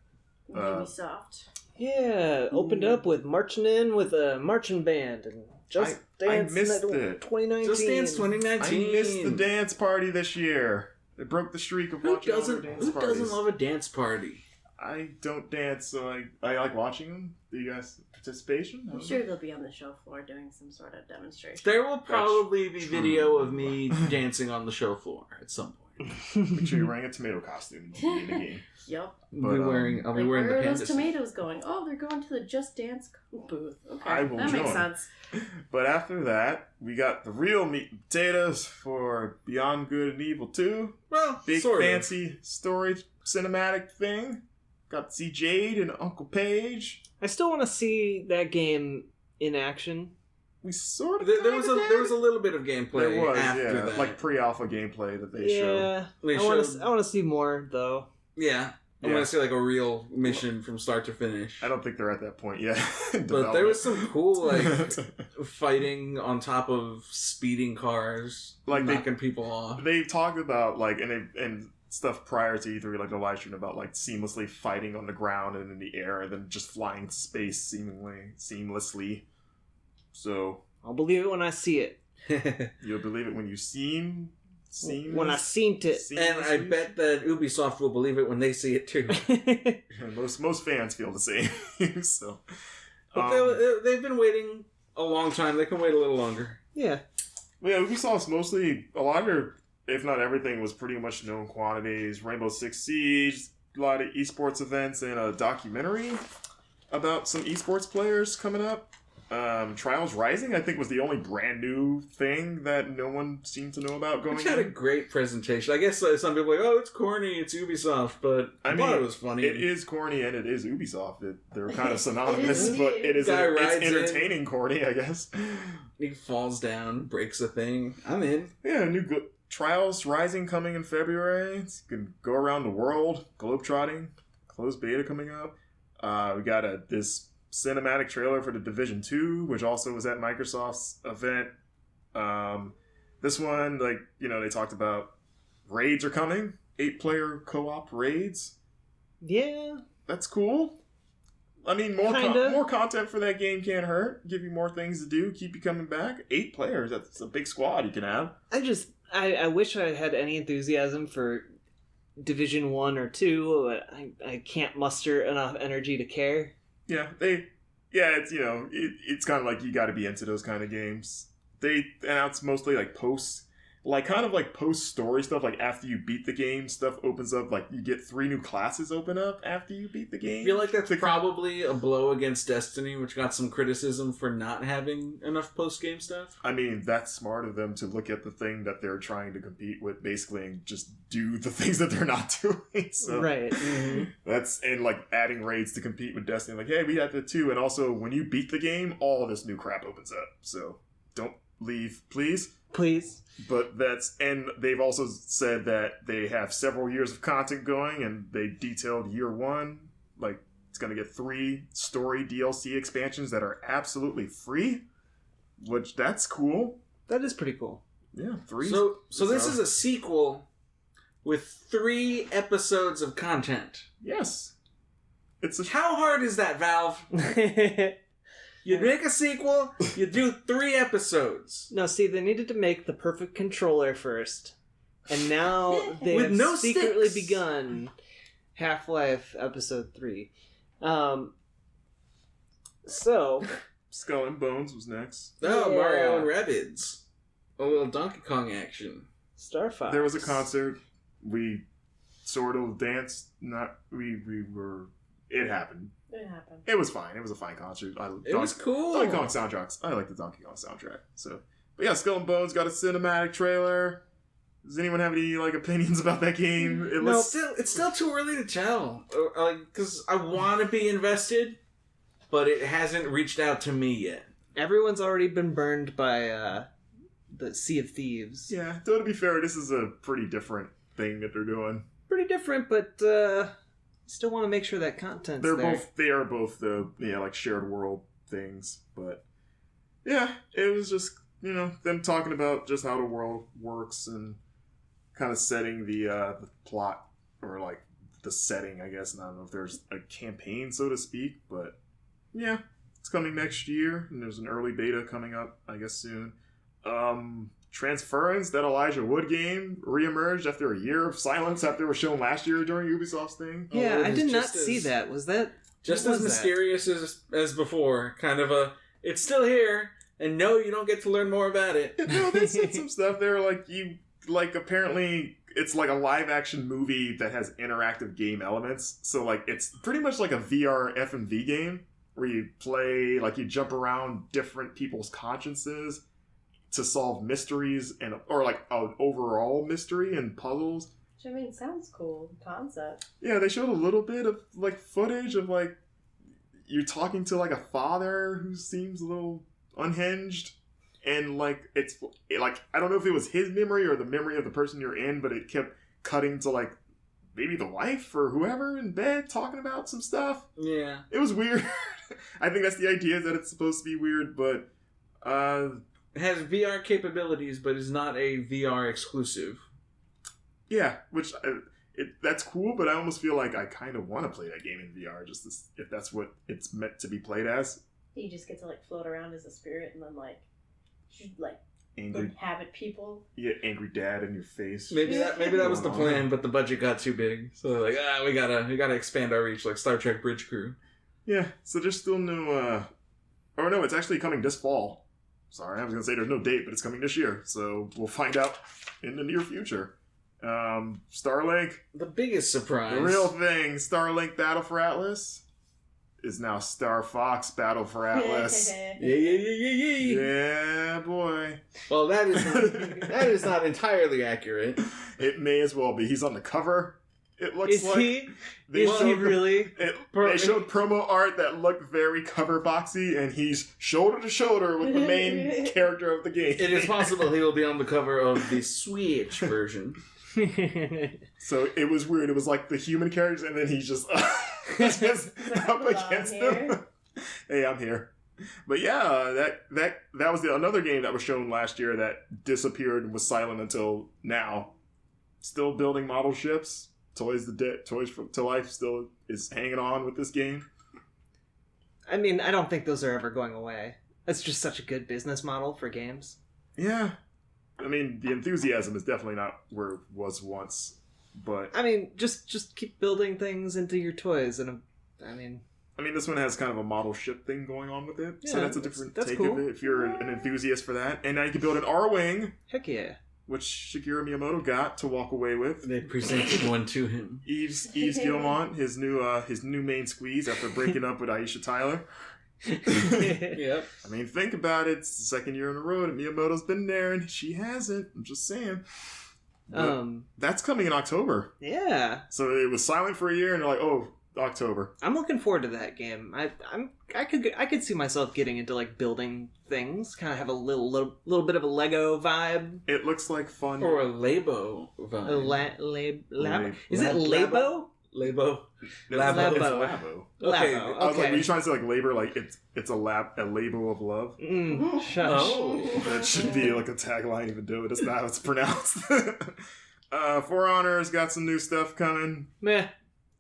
S4: Ubisoft.
S1: Yeah, opened up with marching in with a marching band and Just Dance.
S3: I missed it.
S1: 2019.
S2: Just Dance 2019.
S3: I missed the dance party this year. It broke the streak of watching other dance parties.
S2: Who doesn't love a dance party?
S3: I don't dance, so I like watching them. Do you guys participation?
S4: I'm sure they'll be on the show floor doing some sort of demonstration.
S2: There will probably be video of me dancing on the show floor at some point.
S3: Make sure you're wearing a tomato costume in the game.
S4: Yep.
S3: But,
S2: I'll be wearing
S4: where
S2: the
S4: are
S2: panda
S4: those
S2: suit.
S4: tomatoes going? Oh, they're going to the Just Dance booth. Okay,
S3: I will
S4: that makes
S3: join.
S4: sense.
S3: But after that, we got the real meat and potatoes for Beyond Good and Evil 2.
S2: Well,
S3: Big
S2: sort of.
S3: fancy story cinematic thing. Got to see Jade and Uncle Paige.
S1: I still want to see that game in action.
S3: We sort of
S2: There was a little bit of gameplay
S3: there was,
S2: after
S3: yeah,
S2: that.
S3: like pre-alpha gameplay that they showed.
S1: Yeah,
S2: They
S1: I
S2: showed-
S1: want to see more though.
S2: Yeah. I want to see like a real mission from start to finish.
S3: I don't think they're at that point yet.
S2: But there was some cool like fighting on top of speeding cars, like knocking people off.
S3: They talked about like and stuff prior to E3, like the live stream about like seamlessly fighting on the ground and in the air, and then just flying to space seamlessly. So
S1: I'll believe it when I see it.
S3: You'll believe it when you
S1: when I seen it.
S2: And I bet that Ubisoft will believe it when they see it too.
S3: Most fans feel the same. So,
S2: but they've been waiting a long time. They can wait a little longer.
S1: Yeah.
S3: Well, yeah, Ubisoft's mostly a lot of their, if not everything, was pretty much known quantities. Rainbow Six Siege, a lot of esports events, and a documentary about some esports players coming up. Trials Rising, I think, was the only brand new thing that no one seemed to know about going on.
S2: Which had a great presentation. I guess some people are like, oh, it's corny, it's Ubisoft, but I thought it was funny.
S3: It is corny and it is Ubisoft. They're kind of synonymous, but it's entertaining corny, I guess.
S2: He falls down, breaks a thing. I'm in.
S3: Yeah, Trials Rising coming in February. You can go around the world, globetrotting, closed beta coming up. We got this cinematic trailer for The Division 2, which also was at Microsoft's event. This one, like, they talked about raids are coming. 8-player co-op raids.
S1: Yeah.
S3: That's cool. I mean, more content for that game can't hurt. Give you more things to do. Keep you coming back. 8 players. That's a big squad you can have.
S1: I wish I had any enthusiasm for Division 1 or 2, but I can't muster enough energy to care.
S3: Yeah, it's it's kind of like you got to be into those kind of games. They announce mostly like post story stuff. Like after you beat the game, stuff opens up. Like you get 3 new classes open up after you beat the game.
S2: I feel like that's probably a blow against Destiny, which got some criticism for not having enough post game stuff.
S3: I mean, that's smart of them to look at the thing that they're trying to compete with, basically, and just do the things that they're not doing. So
S1: right. Mm-hmm.
S3: That's and like adding raids to compete with Destiny. Like, hey, we have that too. And also, when you beat the game, all this new crap opens up. So don't leave, please. But and they've also said that they have several years of content going, and they detailed year 1, like it's going to get 3 story DLC expansions that are absolutely free, which that's cool.
S1: That is pretty cool.
S3: Yeah, 3.
S2: So this is a sequel with 3 episodes of content.
S3: Yes.
S2: How hard is that, Valve? You make a sequel, you do 3 episodes.
S1: No, see, they needed to make the perfect controller first. And now they have secretly begun Half-Life Episode 3. So...
S3: Skull and Bones was next.
S2: Oh, yeah. Mario and Rabbids. A little Donkey Kong action.
S1: Star Fox.
S3: There was a concert. We sort of danced. It happened. It was fine. It was a fine concert.
S2: It was cool.
S3: Donkey Kong soundtracks. I like the Donkey Kong soundtrack. So, but yeah, Skull and Bones got a cinematic trailer. Does anyone have any opinions about that game?
S2: It's still too early to tell. Because I want to be invested, but it hasn't reached out to me yet.
S1: Everyone's already been burned by the Sea of Thieves.
S3: Yeah, though to be fair, this is a pretty different thing that they're doing.
S1: Pretty different, but still want to make sure that content's there.
S3: They are both the like shared world things, but yeah, it was just them talking about just how the world works and kind of setting the plot or like the setting, I guess. And I don't know if there's a campaign, so to speak, but yeah, it's coming next year, and there's an early beta coming up, I guess, soon. Transference, that Elijah Wood game, reemerged after a year of silence after it was shown last year during Ubisoft's thing.
S1: Yeah, I did not see that. Was that
S2: just as mysterious as before? Kind of it's still here, and no, you don't get to learn more about it.
S3: No, they said some stuff there, apparently it's like a live action movie that has interactive game elements. So like it's pretty much like a VR F&V game where you play, like you jump around different people's consciences to solve mysteries or like an overall mystery and puzzles.
S4: Which, I mean, sounds cool concept.
S3: Yeah, they showed a little bit of like footage of like you're talking to like a father who seems a little unhinged, and like it's like I don't know if it was his memory or the memory of the person you're in, but it kept cutting to like maybe the wife or whoever in bed talking about some stuff.
S2: Yeah.
S3: It was weird. I think that's the idea, that it's supposed to be weird, but
S2: It has VR capabilities, but is not a VR exclusive.
S3: yeah, which that's cool, but I almost feel like I kind of want to play that game in VR, if that's what it's meant to be played as.
S5: You just get to like float around as a spirit and then like shoot like
S3: Angry,
S5: inhabit people.
S3: yeah, angry dad in your face.
S2: Maybe that was the plan, but the budget got too big. So they're like, we gotta expand our reach, like Star Trek Bridge Crew.
S3: Yeah, so there's still no, oh no, it's actually coming this fall. Sorry, I was gonna say there's no date, but it's coming this year, so we'll find out in the near future. Starlink,
S2: The biggest surprise.
S3: the real thing, Starlink Battle for Atlas is now Star Fox Battle for Atlas.
S2: Yeah.
S3: Yeah, boy.
S2: Well, that is not entirely accurate.
S3: It may as well be. He's on the cover. It looks
S1: Is
S3: like
S1: he?
S3: they
S1: Is he
S3: showed
S1: really?
S3: they showed promo art that looked very cover boxy, and he's shoulder to shoulder with the main character of the game.
S2: It is possible he will be on the cover of the Switch version.
S3: So it was weird. It was like the human characters, and then he's just, just up against them. Hey, I'm here. But yeah, that was another game that was shown last year that disappeared and was silent until now. Still building model ships. Toys to Life still is hanging on with this game.
S1: I mean, I don't think those are ever going away. That's just such a good business model for games.
S3: Yeah. I mean, the enthusiasm is definitely not where it was once, but
S1: I mean, just keep building things into your toys, and I mean,
S3: this one has kind of a model ship thing going on with it, so
S1: Yeah,
S3: that's a different
S1: that's
S3: take
S1: cool.
S3: of it if you're an enthusiast for that. And now you can build an R-Wing,
S1: heck yeah.
S3: which Shigeru Miyamoto got to walk away with.
S2: They presented one to him.
S3: Yves Guillemot, his new main squeeze after breaking up with Aisha Tyler.
S2: Yep.
S3: I mean, think about it. It's the second year in a row that Miyamoto's been there, and she hasn't. I'm just saying. But that's coming in October.
S1: Yeah.
S3: So it was silent for a year, and they're like, oh, October.
S1: I'm looking forward to that game. I could see myself getting into like building things, kind of have a little bit of a Lego vibe.
S3: It looks like fun.
S2: Or a Labo
S1: A
S2: vibe.
S3: Lab-
S1: Is it
S2: Lab-
S1: Labo?
S2: Labo.
S3: No,
S1: Labo.
S3: It's Labo.
S2: Okay.
S1: Labo.
S3: I was like,
S1: Okay.
S3: were you trying to say like labor? Like it's a labo of love?
S1: Shush.
S2: Oh.
S3: That should be like a tagline, even though it's not how it's pronounced. For Honor's got some new stuff coming.
S1: Meh.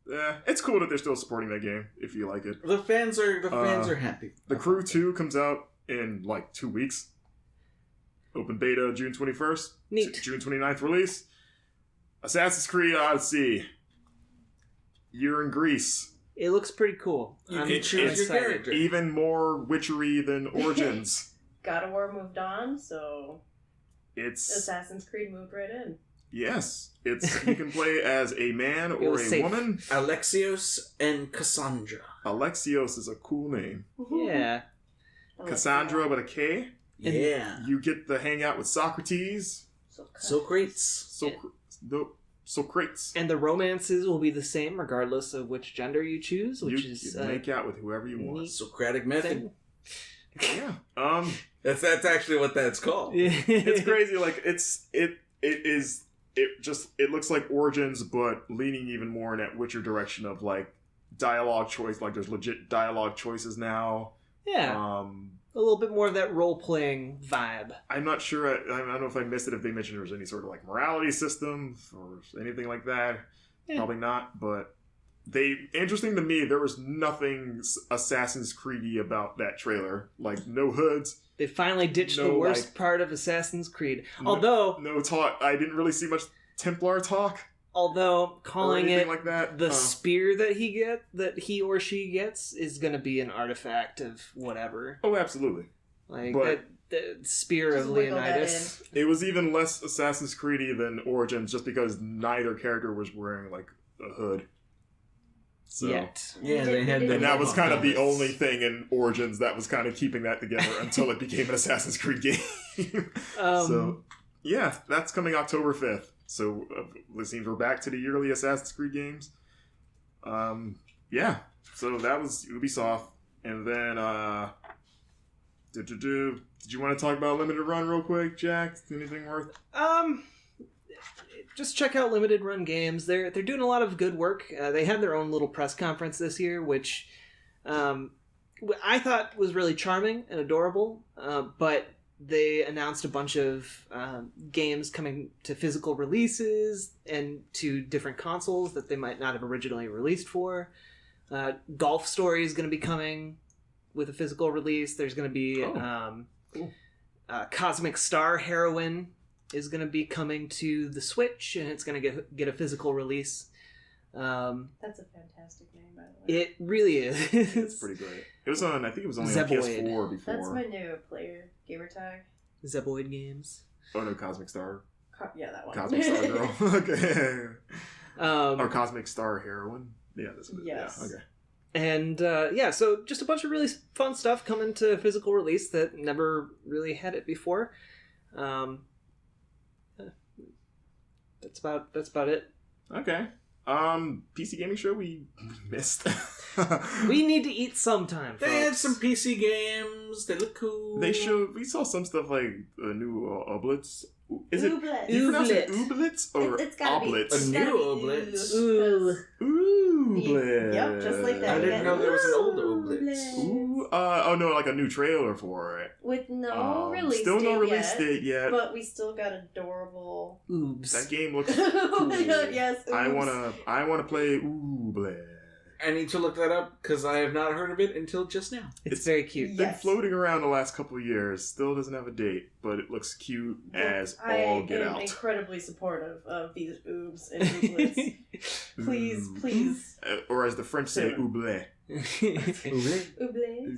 S3: Yeah, it's cool that they're still supporting that game if you like it.
S2: The fans are happy.
S3: The Crew 2 comes out in like 2 weeks. Open beta June 21st.
S1: Neat.
S3: June 29th release. Assassin's Creed Odyssey. You're in Greece.
S1: It looks pretty cool.
S2: You
S1: I'm
S2: can choose your
S1: excited.
S2: character.
S3: Even more witchery than Origins.
S5: God of War moved on, so
S3: It's
S5: Assassin's Creed moved right in.
S3: yes. It's you can play as a man or
S1: was
S3: a
S1: safe.
S3: woman.
S2: Alexios and Cassandra.
S3: Alexios is a cool name.
S1: Yeah.
S5: I like
S3: Cassandra
S5: that.
S3: with a K.
S2: Yeah.
S3: You get to hang out with Socrates.
S2: Socrates.
S3: Socrates.
S1: And the romances will be the same regardless of which gender you choose, which
S3: You
S1: is
S3: can make out with whoever you want.
S1: neat
S2: Socratic method.
S1: thing.
S3: Yeah.
S2: That's actually what that's called.
S3: It's crazy. Like it looks like Origins, but leaning even more in that Witcher direction of like dialogue choice. Like there's legit dialogue choices now.
S1: Yeah. A little bit more of that role-playing vibe.
S3: I'm not sure. I don't know if I missed it. If they mentioned there was any sort of like morality system or anything like that.
S1: Yeah.
S3: Probably not. But interesting to me, there was nothing Assassin's Creedy about that trailer. Like no hoods.
S1: They finally ditched the
S3: No,
S1: worst
S3: like-
S1: part of Assassin's Creed.
S3: No-
S1: Although
S3: No talk. I didn't really see much Templar talk or
S1: calling
S3: anything
S1: it
S3: like that.
S1: the spear that he or she gets is going to be an artifact of whatever.
S3: Oh, absolutely.
S1: Like
S3: But-
S1: the spear
S5: Just
S1: of
S5: wiggle that
S1: Leonidas.
S3: It was even less Assassin's Creedy than Origins, just because neither character was wearing like a hood. So,
S1: Yet.
S2: Yeah, they had
S3: and that was kind of the
S2: helmets.
S3: only thing in Origins that was kind of keeping that together until it became an Assassin's Creed game. So, yeah, that's coming October 5th. So, it seems we're back to the yearly Assassin's Creed games. Yeah, so that was Ubisoft. And then, did you want to talk about Limited Run real quick, Jack? Anything worth?
S1: just check out Limited Run Games. They're doing a lot of good work. They had their own little press conference this year, which I thought was really charming and adorable. But they announced a bunch of games coming to physical releases and to different consoles that they might not have originally released for. Golf Story is going to be coming with a physical release. There's going to be
S3: Cool.
S1: Cosmic Star Heroine is going to be coming to the Switch, and it's going to get a physical release.
S5: That's a fantastic name, by the way.
S1: It really is.
S3: It's pretty great. It was on. I think it was only on
S1: Zeboid.
S3: PS4 before.
S5: That's my new player gamer tag.
S1: Zeboid Games.
S3: Oh no, Cosmic Star.
S5: Yeah, that one.
S3: Cosmic Star Girl. Okay.
S1: Um,
S3: Or Cosmic Star Heroine. Yeah, that's what it is.
S5: Yes.
S3: Yeah, okay.
S1: And so just a bunch of really fun stuff coming to physical release that never really had it before. That's about it.
S3: Okay. PC gaming show we missed.
S1: We need to eat sometime.
S2: They had
S1: folks.
S2: some PC games. They look cool.
S3: We saw some stuff like a new Oblets. Is it?
S5: Ooblet.
S3: Do you pronounce it
S1: Ooblet.
S3: Ooblets or
S5: It's gotta be.
S3: Oblets?
S2: A new
S5: Gotta be
S2: Oblets.
S5: ooh, 'cause-
S3: Ooblet.
S5: Yep, just like that.
S2: I didn't know there was an old Oblets.
S3: Ooh, oh no, like a new trailer for it.
S5: With no release
S3: Still no
S5: date
S3: release
S5: yet,
S3: date yet.
S5: but we still got adorable.
S1: Oobs.
S3: That game looks
S5: Oh my
S3: cool.
S5: god, yes.
S3: I
S5: oops.
S3: wanna play Ooblet.
S2: I need to look that up because I have not heard of it until just now.
S1: It's very cute.
S5: Yeah.
S3: Been
S5: Yes.
S3: floating around the last couple of years. Still doesn't have a date, but it looks cute as
S5: I
S3: all get
S5: am
S3: out.
S5: incredibly supportive of these oobs and ooblets. Please, please.
S3: Or as the French say,
S5: Sure.
S3: Ooblet.
S5: Ooblets.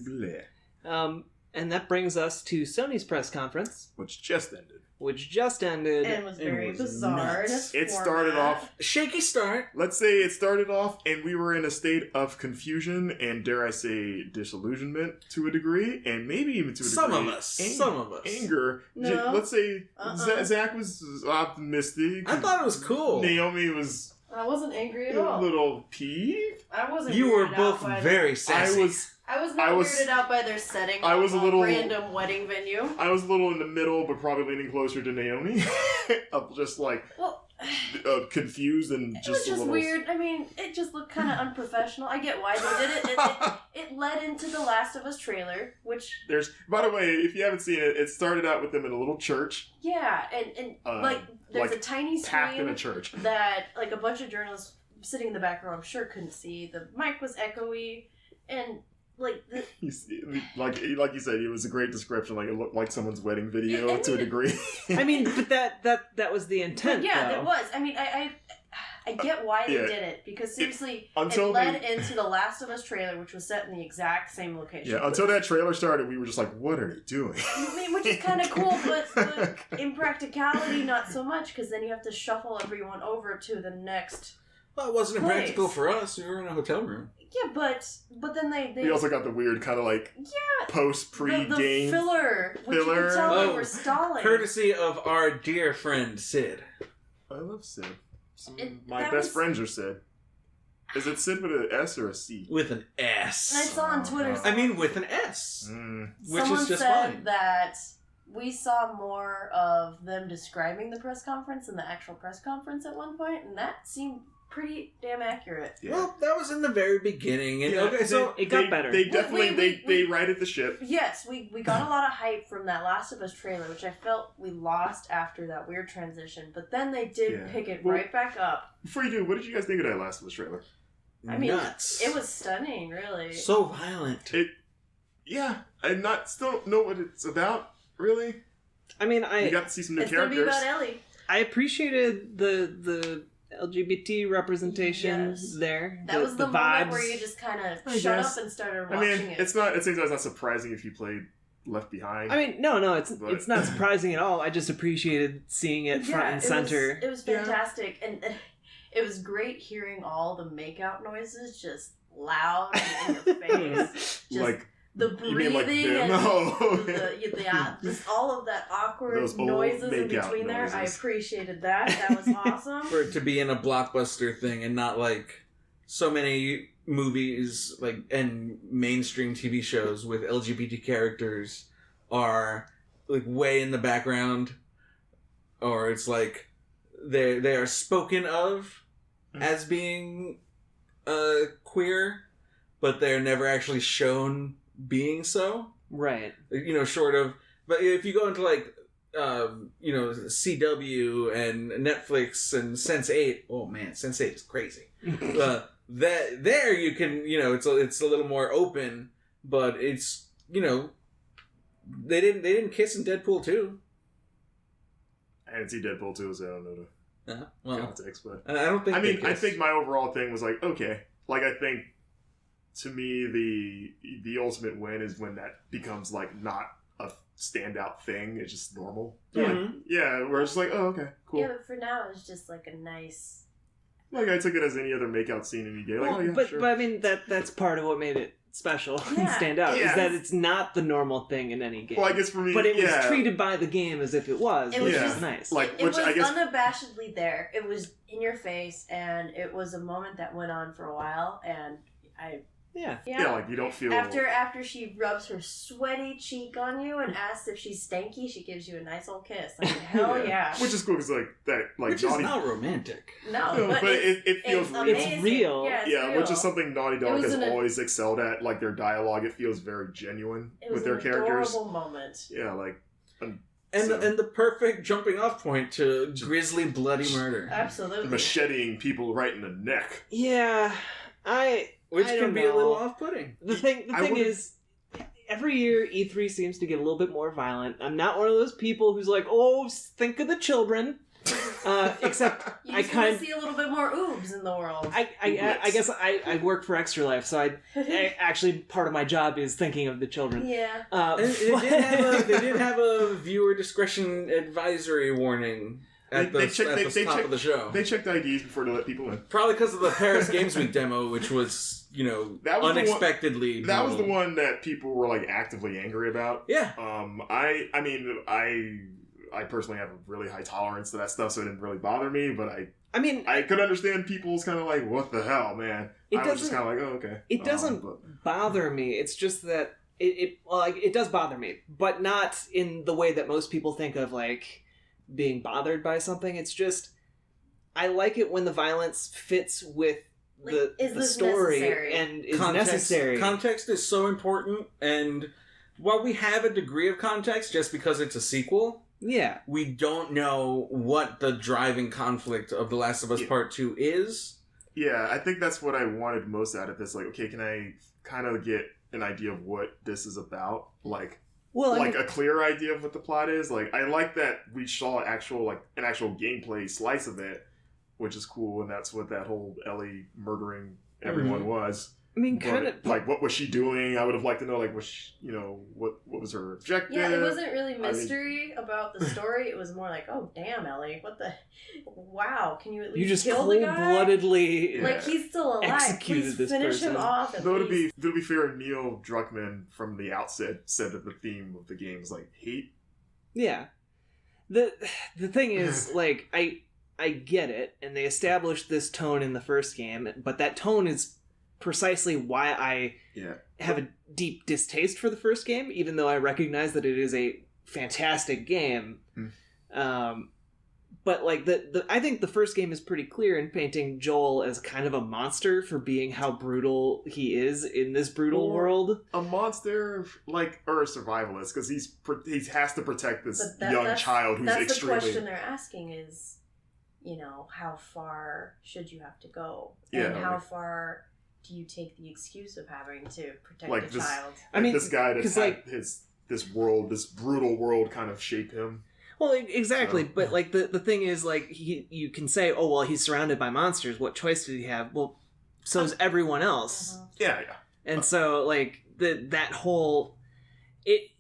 S3: Ooblet.
S1: And that brings us to Sony's press conference,
S3: Which just ended.
S1: which just ended.
S5: And was very
S2: was
S5: bizarre. in
S2: nuts.
S5: its
S3: It started
S5: format.
S3: off,
S2: Shaky start.
S3: let's say it started off, and we were in a state of confusion and, dare I say, disillusionment to a degree, and maybe even to a degree.
S2: Some of us. Some of us.
S3: Anger.
S5: No.
S3: Let's say
S5: Uh-uh.
S3: Zach was optimistic.
S2: I thought it was cool.
S3: Naomi was
S5: I wasn't angry at
S3: a
S5: all.
S3: little peeved.
S5: I wasn't.
S2: You were
S5: weirded
S2: both
S5: out by
S2: very
S3: I
S2: sassy.
S3: was
S5: I was
S3: I
S5: not
S3: was-
S5: weirded out by their setting.
S3: I was a
S5: of
S3: little-
S5: random wedding venue.
S3: a little in the middle, but probably leaning closer to Naomi. Of just like
S5: Well,
S3: confused and
S5: it
S3: just
S5: was
S3: a
S5: just
S3: little
S5: weird. I mean, it just looked kind of unprofessional. I get why they did it. It led into the Last of Us trailer, which
S3: There's, by the way, if you haven't seen it, it started out with them in a little church,
S5: yeah, and like there's
S3: like
S5: a tiny
S3: packed in
S5: screen
S3: a church.
S5: that like a bunch of journalists sitting in the back row, I'm sure couldn't see. The mic was echoey, and like the,
S3: You see, like you said, it was a great description. Like it looked like someone's wedding video
S5: I
S3: to a
S5: mean-
S3: degree.
S1: I mean, but that was the intent.
S5: but yeah,
S1: though.
S5: there was. I mean, I get why they
S3: Yeah.
S5: did it because seriously,
S3: until
S5: it led
S3: they-
S5: into the Last of Us trailer, which was set in the exact same location.
S3: Yeah, until that trailer started, we were just like, "What are they doing?"
S5: I mean, which is kind of cool, but in practicality, not so much, because then you have to shuffle everyone over to the next.
S2: Well, it wasn't
S5: Place.
S2: impractical for us. We were in a hotel room.
S5: Yeah, but then they
S3: We also got the weird kind of like post pre
S5: the
S3: game.
S5: filler, which you
S3: filler.
S5: could tell they
S2: Oh,
S5: were stalling.
S2: Courtesy of our dear friend Sid.
S3: I love Sid. My
S5: that
S3: best
S5: was-
S3: friends are Sid. Is it Sid with an S or a C?
S2: With an S.
S5: And I saw on Twitter.
S3: Oh,
S2: I mean, with an S. Which
S5: someone
S2: is just
S5: said
S2: fine.
S5: that we saw more of them describing the press conference than the actual press conference at one point, and that seemed pretty damn accurate.
S3: Yeah.
S2: Well, that was in the very beginning. And
S3: Yeah,
S2: okay, so
S1: it got better.
S3: They definitely
S5: we-
S3: they righted the ship.
S5: Yes, we got a lot of hype from that Last of Us trailer, which I felt we lost after that weird transition. But then they did
S3: Yeah.
S5: pick it
S3: Well-
S5: right back up.
S3: Before you do, what did you guys think of that Last of Us trailer?
S5: I mean,
S2: nuts.
S5: It was stunning, really.
S2: so violent.
S3: Yeah, I still don't know what it's about. Really,
S1: I mean,
S3: you got to see some new
S5: it's gonna be
S3: characters.
S5: about Ellie.
S1: I appreciated the LGBT representation
S5: Yes.
S1: there.
S5: That was the moment
S1: vibes.
S5: where you just kind of
S3: I
S5: shut
S3: guess.
S5: up and started
S3: I
S5: watching
S3: mean,
S5: it.
S3: it's not. It seems like it's not surprising if you played Left Behind.
S1: I mean, no, it's
S3: But-
S1: it's not surprising at all. I just appreciated seeing it front and center.
S5: It was
S3: Yeah.
S5: fantastic, and it was great hearing all the makeout noises just loud and in your face. Just
S3: like
S5: the
S3: you
S5: breathing
S3: mean like them?
S5: and
S3: No.
S5: just all of that awkward
S3: Those old
S5: noises in
S3: makeout
S5: between there. I
S3: noises.
S5: appreciated that. That was awesome.
S2: For it to be in a blockbuster thing and not like so many movies like and mainstream TV shows with LGBT characters are like way in the background, or it's like they are spoken of as being queer, but they're never actually shown being so.
S1: Right.
S2: Short of. But if you go into like CW and Netflix and Sense8, oh man, Sense8 is crazy. That there you can it's a little more open, but it's they didn't kiss in Deadpool 2.
S3: I didn't see Deadpool 2, so I don't know the context. But
S2: I don't think.
S3: I think my overall thing was like, okay, like I think to me the ultimate win is when that becomes like not a standout thing. It's just normal. Where it's just like, oh, okay, cool.
S5: Yeah, but for now it's just like a nice.
S3: Like I took it as any other makeout scene in any game. Like,
S1: but I mean that's part of what made it special and stand out is that it's not the normal thing in any game.
S3: Well, I guess for me,
S1: but it was treated by the game as if it was. It was just nice.
S5: Like it was unabashedly there. It was in your face, and it was a moment that went on for a while. And like you don't feel after she rubs her sweaty cheek on you and asks if she's stanky, she gives you a nice old kiss. Like hell yeah,
S3: which is cool because like that, like
S2: which
S3: Naughty...
S2: is not romantic.
S5: No,
S3: but it feels real.
S1: It's real.
S5: Yeah, real.
S3: Which is something Naughty Dog has always excelled at. Like their dialogue, it feels very genuine with their characters.
S5: Adorable moment.
S3: Yeah, like.
S2: And the perfect jumping off point to grisly, bloody murder.
S5: Absolutely.
S3: Macheting people right in the neck.
S1: Yeah,
S2: Which
S1: I
S2: can be a little off-putting.
S1: The thing is, every year E3 seems to get a little bit more violent. I'm not one of those people who's like, oh, think of the children. Except
S5: you just want to see a little bit more oobs in the world.
S1: I guess I work for Extra Life, so I actually part of my job is thinking of the children.
S5: Yeah.
S2: They did have a viewer discretion advisory warning. At the top of the show.
S3: They checked IDs before they let people in.
S2: Probably because of the Paris Games Week demo, which was,
S3: that was
S2: unexpectedly
S3: that was the one that people were, like, actively angry about.
S2: Yeah.
S3: I personally have a really high tolerance to that stuff, so it didn't really bother me, but I could understand people's kind of like, what the hell, man? I was just kind of like, oh, okay.
S1: It doesn't bother me. It's just that it does bother me, but not in the way that most people think of, like, being bothered by something. It's just I like it when the violence fits with the story
S5: necessary?
S1: And is necessary.
S2: Context is so important, and while we have a degree of context just because it's a sequel, we don't know what the driving conflict of The Last of Us Part 2 is.
S3: Yeah, I think that's what I wanted most out of this. Like, okay, can I kind of get an idea of what this is about? Like, a clear idea of what the plot is. Like, I like that we saw an actual gameplay slice of it, which is cool, and that's what that whole Ellie murdering everyone was.
S1: I mean, kind of
S3: like, what was she doing? I would have liked to know, like, was she, what was her objective?
S5: Yeah, it wasn't really mystery about the story. It was more like, oh damn, Ellie, wow, can you at least kill the guy?
S1: Cold-bloodedly,
S5: like he's still alive.
S1: Executed
S5: Please finish him off.
S3: Though to be fair, Neil Druckmann from the outset said that the theme of the game is like hate.
S1: Yeah, the thing is, like, I get it, and they established this tone in the first game, but that tone is precisely why I have a deep distaste for the first game, even though I recognize that it is a fantastic game. But like I think the first game is pretty clear in painting Joel as kind of a monster for being how brutal he is in this brutal world.
S3: A monster, like, or a survivalist, because he has to protect this young child who's extremely.
S5: That's the question they're asking is, how far should you have to go, and how far do you take the excuse of having to protect the child?
S3: I mean, this guy that's had this brutal world kind of shape him.
S1: Well, exactly, but like the thing is, like, you can say, oh well, he's surrounded by monsters. What choice did he have? Well, so's everyone else.
S3: Yeah.
S1: And so, like, that whole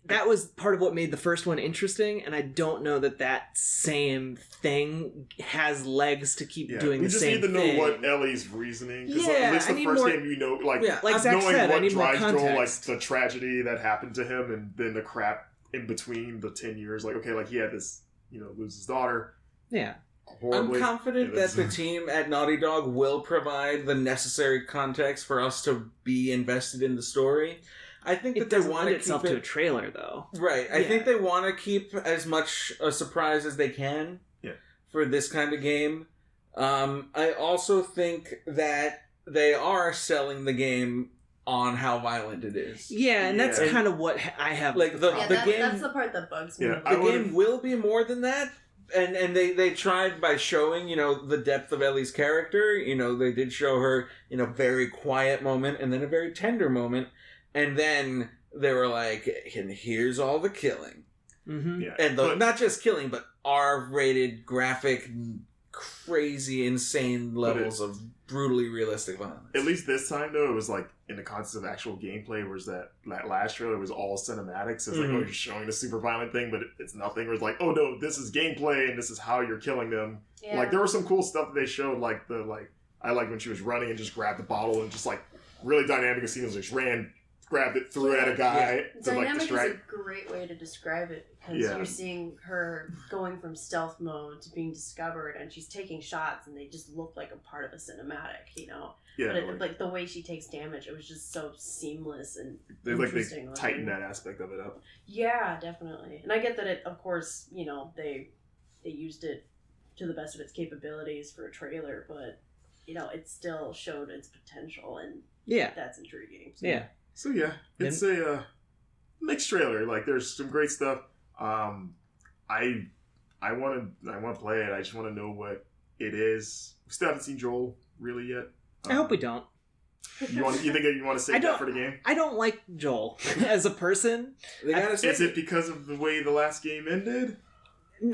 S1: that was part of what made the first one interesting, and I don't know that same thing has legs to keep doing the same thing.
S3: We just need to know what Ellie's reasoning. Because at least the first game,
S1: like Zach
S3: knowing
S1: said,
S3: what
S1: I need
S3: drives
S1: more
S3: Joel,
S1: context.
S3: like the tragedy that happened to him, and then the crap in between the 10 years. Like, okay, like he had this, lose his daughter.
S1: Yeah.
S3: Horribly.
S2: I'm confident that the team at Naughty Dog will provide the necessary context for us to be invested in the story. I think that they want
S1: itself to a trailer, though.
S2: Right. I think they want to keep as much a surprise as they can for this kind of game. I also think that they are selling the game on how violent it is.
S1: Yeah, and that's kind of what I have.
S2: Like the game,
S5: that's the part that bugs me.
S2: The game will be more than that. And they tried by showing, the depth of Ellie's character. They did show her, very quiet moment and then a very tender moment. And then they were like, and here's all the killing.
S1: Mm-hmm.
S3: Yeah.
S2: And not just killing, but R-rated, graphic, crazy, insane levels of brutally realistic violence.
S3: At least this time, though, it was like in the context of actual gameplay, whereas that last trailer was all cinematics. So it's like, oh, you're showing a super violent thing, but it's nothing. It was like, oh no, this is gameplay and this is how you're killing them. Yeah. Like there was some cool stuff that they showed, like I like when she was running and just grabbed the bottle and just like really dynamic scenes, just ran, grabbed it, threw it at a guy to like distract.
S5: Dynamic is a great way to describe it because you're seeing her going from stealth mode to being discovered, and she's taking shots, and they just look like a part of a cinematic, Yeah, but like the way she takes damage, it was just so seamless and interesting.
S3: They tightened that aspect of it up.
S5: Yeah, definitely. And I get that it, of course, they used it to the best of its capabilities for a trailer, but it still showed its potential, and that's intriguing. So.
S1: Yeah.
S3: So yeah, it's a mixed trailer. Like there's some great stuff. I want to play it. I just want to know what it is. We still haven't seen Joel really yet.
S1: I hope we don't.
S3: You think you want to save that for the game?
S1: I don't like Joel as a person.
S3: Is it because of the way the last game ended?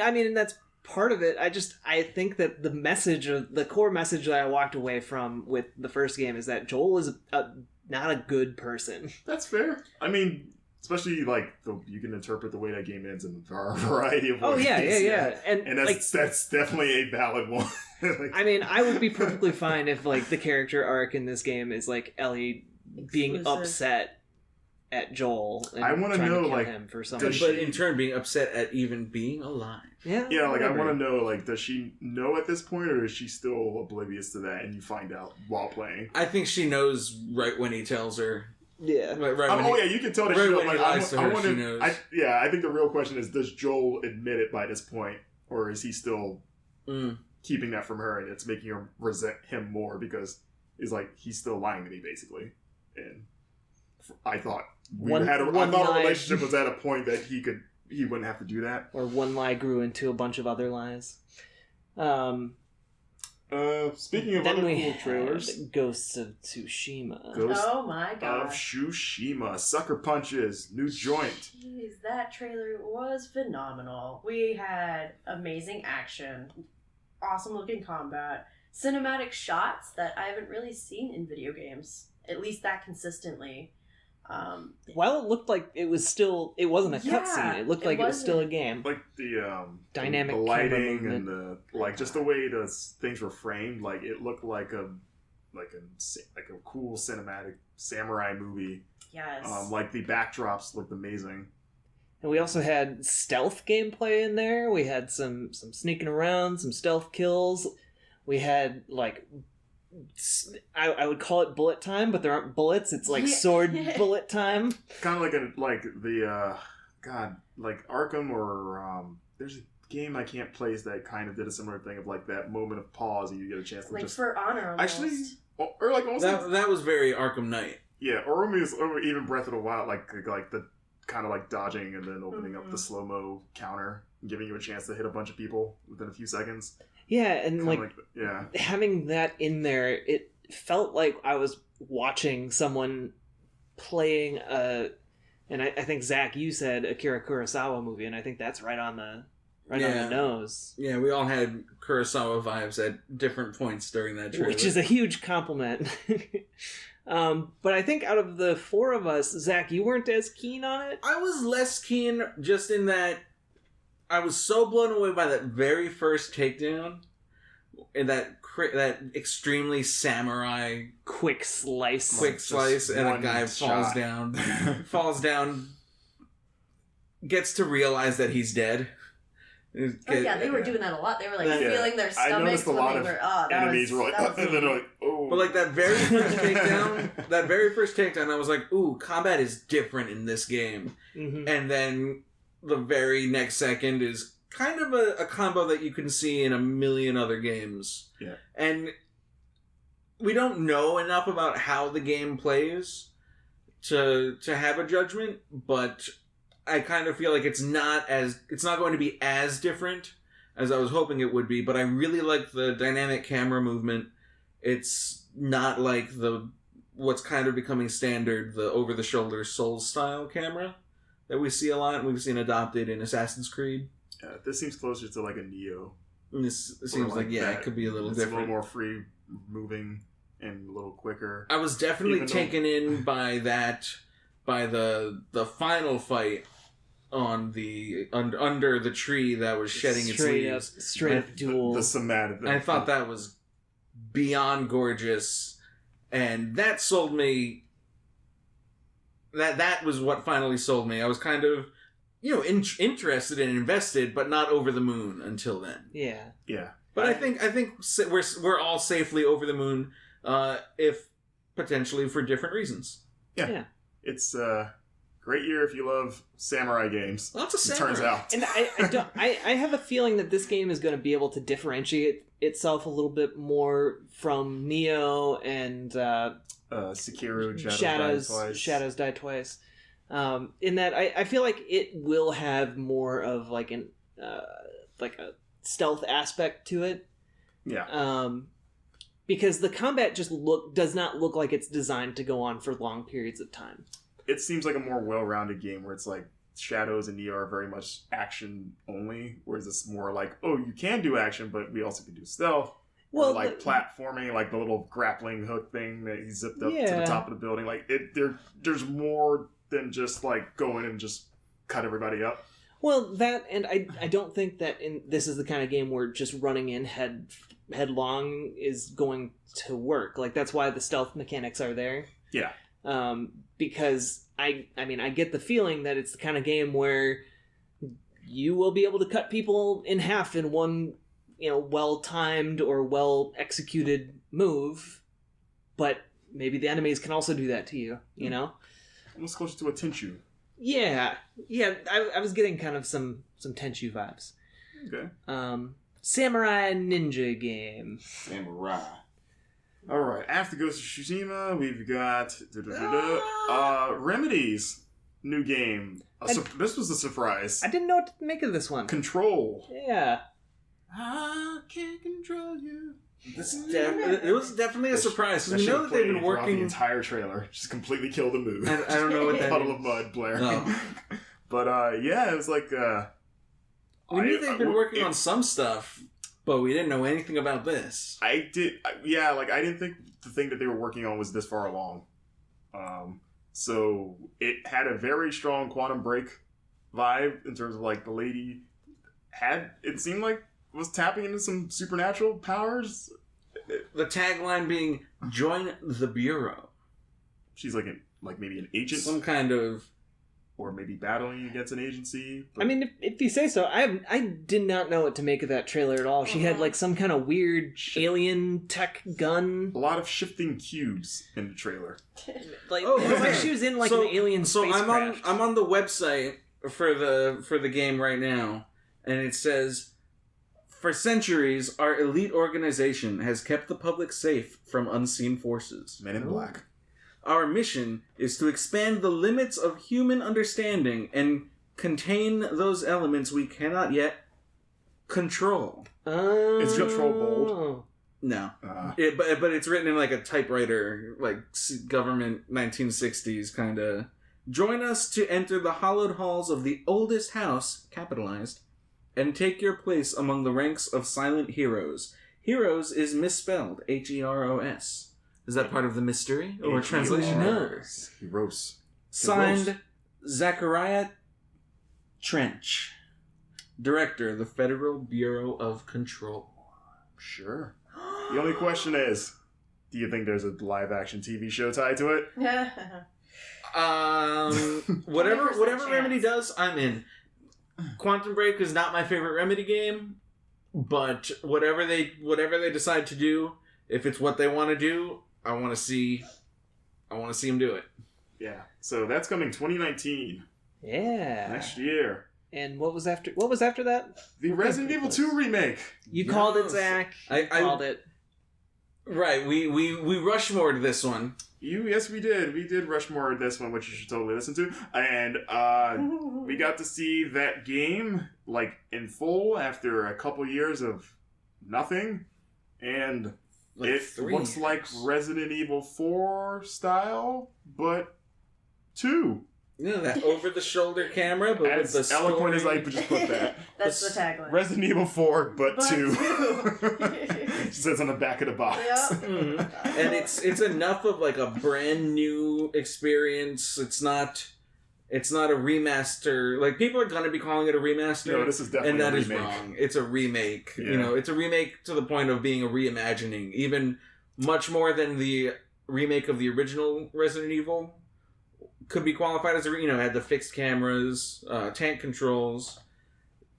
S1: I mean, that's part of it. I think that the core message that I walked away from with the first game is that Joel is not a good person.
S3: That's fair. I mean, especially like you can interpret the way that game ends in a variety of ways.
S1: Oh yeah. And
S3: that's definitely a valid one.
S1: I mean, I would be perfectly fine if like the character arc in this game is like Ellie being upset at Joel. And
S3: I want to know like
S1: him for something,
S2: but in turn being upset at even being alive.
S3: Yeah, like whatever. I want to know like does she know at this point, or is she still oblivious to that? And you find out while playing.
S2: I think she knows right when he tells her.
S1: Yeah.
S3: Right you can tell that
S2: right
S3: she knows.
S2: When he lies to her, she knows.
S3: I think the real question is, does Joel admit it by this point, or is he still keeping that from her, and it's making her resent him more because he's still lying to me basically. And I thought our relationship was at a point that he wouldn't have to do that.
S1: Or one lie grew into a bunch of other lies.
S3: Speaking of other cool trailers,
S1: Ghosts of Tsushima.
S5: Oh my god!
S3: Of Tsushima, Sucker Punches, new joint.
S5: Jeez, that trailer was phenomenal. We had amazing action, awesome looking combat, cinematic shots that I haven't really seen in video games, at least that consistently.
S1: Well, it looked like it wasn't a cutscene. It looked like it was still a game.
S3: Like the
S1: dynamic
S3: the lighting and the just the way the things were framed. Like it looked like a cool cinematic samurai movie.
S5: Yes.
S3: Like the backdrops looked amazing.
S1: And we also had stealth gameplay in there. We had some sneaking around, some stealth kills. We had like. I would call it bullet time, but there aren't bullets. It's like sword bullet time.
S3: Kind of like like Arkham or there's a game I can't place that kind of did a similar thing of like that moment of pause and you get a chance to
S5: like
S3: just
S5: For Honor almost.
S3: Actually, or like almost
S2: that was very Arkham Knight.
S3: Yeah, or even Breath of the Wild, like the kind of like dodging and then opening up the slow-mo counter and giving you a chance to hit a bunch of people within a few seconds.
S1: Yeah, and having that in there, it felt like I was watching someone playing and I think Zach, you said Akira Kurosawa movie, and I think that's right on the nose.
S2: Yeah, we all had Kurosawa vibes at different points during that trailer,
S1: which is a huge compliment. But I think out of the four of us, Zach, you weren't as keen on it.
S2: I was less keen, just in that I was so blown away by that very first takedown, and that extremely samurai
S1: quick slice,
S2: and a guy falls down, gets to realize that he's dead.
S5: They were doing that a lot. They were like feeling their stomachs.
S3: I noticed a lot of enemies were like, and then they're like, oh.
S2: But like that very first takedown, I was like, ooh, combat is different in this game. Mm-hmm. And then the very next second is kind of a combo that you can see in a million other games.
S3: Yeah.
S2: And we don't know enough about how the game plays to have a judgment, but I kind of feel like it's not going to be as different as I was hoping it would be, but I really like the dynamic camera movement. It's not like what's kind of becoming standard, the over-the-shoulder Souls-style camera that we see a lot, and we've seen adopted in Assassin's Creed.
S3: This seems closer to like a Neo.
S2: This seems like it could be a little different.
S3: It's a little more free moving and a little quicker.
S2: I was definitely taken in by the final fight on the under the tree that was shedding its leaves.
S1: Straight up duel.
S3: The somatic.
S2: I thought that was beyond gorgeous, and that sold me. That was what finally sold me. I was kind of, interested and invested, but not over the moon until then.
S1: Yeah.
S3: Yeah.
S2: But I think we're all safely over the moon, if potentially for different reasons.
S3: Yeah. It's a great year if you love samurai games.
S2: Lots of samurai.
S3: It turns out.
S1: And I have a feeling that this game is going to be able to differentiate itself a little bit more from Neo and
S3: Sekiro,
S1: Shadows Die Twice. In that I feel like it will have more of like a stealth aspect to it.
S3: Yeah.
S1: Because the combat just does not look like it's designed to go on for long periods of time.
S3: It seems like a more well-rounded game where it's like Shadows and Neo are very much action only, whereas it's more like, oh, you can do action, but we also can do stealth. Well, or like platforming, like the little grappling hook thing that he zipped up to the top of the building. Like there's more than just like go in and just cut everybody up.
S1: Well, that, and I don't think that this is the kind of game where just running in headlong is going to work. Like, that's why the stealth mechanics are there.
S3: Yeah.
S1: Because I get the feeling that it's the kind of game where you will be able to cut people in half in one, well-timed or well-executed move, but maybe the enemies can also do that to you,
S3: Almost closer to a Tenchu.
S1: Yeah. I was getting kind of some Tenchu vibes.
S3: Okay.
S1: Samurai ninja game.
S3: Samurai. All right. After Ghost of Tsushima, we've got Remedy's new game. This was a surprise.
S1: I didn't know what to make of this one.
S3: Control.
S1: Yeah.
S3: I can't control you.
S2: It was definitely a surprise. We know that they've been working
S3: the entire trailer, just completely kill the mood.
S2: I don't know what that
S3: puddle of mud blaring.
S2: No.
S3: But it was like
S2: we knew they've been working on some stuff, but we didn't know anything about this.
S3: I didn't think the thing that they were working on was this far along. So it had a very strong Quantum Break vibe in terms of like the lady it seemed like was tapping into some supernatural powers.
S2: The tagline being "Join the Bureau."
S3: She's like maybe an agent,
S2: some kind of,
S3: or maybe battling against an agency.
S1: But... I mean, if you say so, I did not know what to make of that trailer at all. She had like some kind of weird alien tech gun.
S3: A lot of shifting cubes in the trailer.
S1: It was like she was in like an alien spacecraft.
S2: I'm on the website for the game right now, and it says, "For centuries, our elite organization has kept the public safe from unseen forces.
S3: Men in Black.
S2: Our mission is to expand the limits of human understanding and contain those elements we cannot yet control."
S3: Is control bold?
S2: No. But it's written in like a typewriter, like government 1960s kind of. "Join us to enter the hallowed halls of the oldest house," capitalized, "and take your place among the ranks of silent heroes." Heroes is misspelled, Heros. Is that part of the mystery or translation?
S3: Heroes.
S2: Signed, Zachariah Trench, Director, the Federal Bureau of Control.
S3: Sure. The only question is, do you think there's a live-action TV show tied to it?
S2: Whatever Remedy does, I'm in. Quantum Break is not my favorite Remedy game, but whatever they decide to do, if it's what they want to do, I want to see them do it.
S3: Yeah. So that's coming 2019.
S1: Yeah.
S3: Next year.
S1: And what was after that?
S3: The Resident Evil 2 remake.
S1: You called it, Zach. I called it.
S2: Right, we Rushmore'd this one.
S3: Yes, we did. We did Rushmore this one, which you should totally listen to. And we got to see that game, like, in full after a couple years of nothing. And
S2: like
S3: it looks like Resident Evil 4 style, but 2.
S2: Yeah, that over-the-shoulder camera, but
S3: as
S2: with the
S3: eloquent
S2: story.
S3: as I just put that.
S5: That's the tagline.
S3: Resident Evil 4, but 2. It says on the back of the box.
S5: Yep.
S2: Mm-hmm. And it's enough of like a brand new experience. It's not a remaster. Like, people are gonna be calling it a remaster.
S3: No, this is definitely
S2: and that
S3: a
S2: is
S3: remake.
S2: wrong. It's a remake.
S3: Yeah.
S2: You know, it's a remake to the point of being a reimagining, even much more than the remake of the original Resident Evil could be qualified as a, had the fixed cameras, tank controls.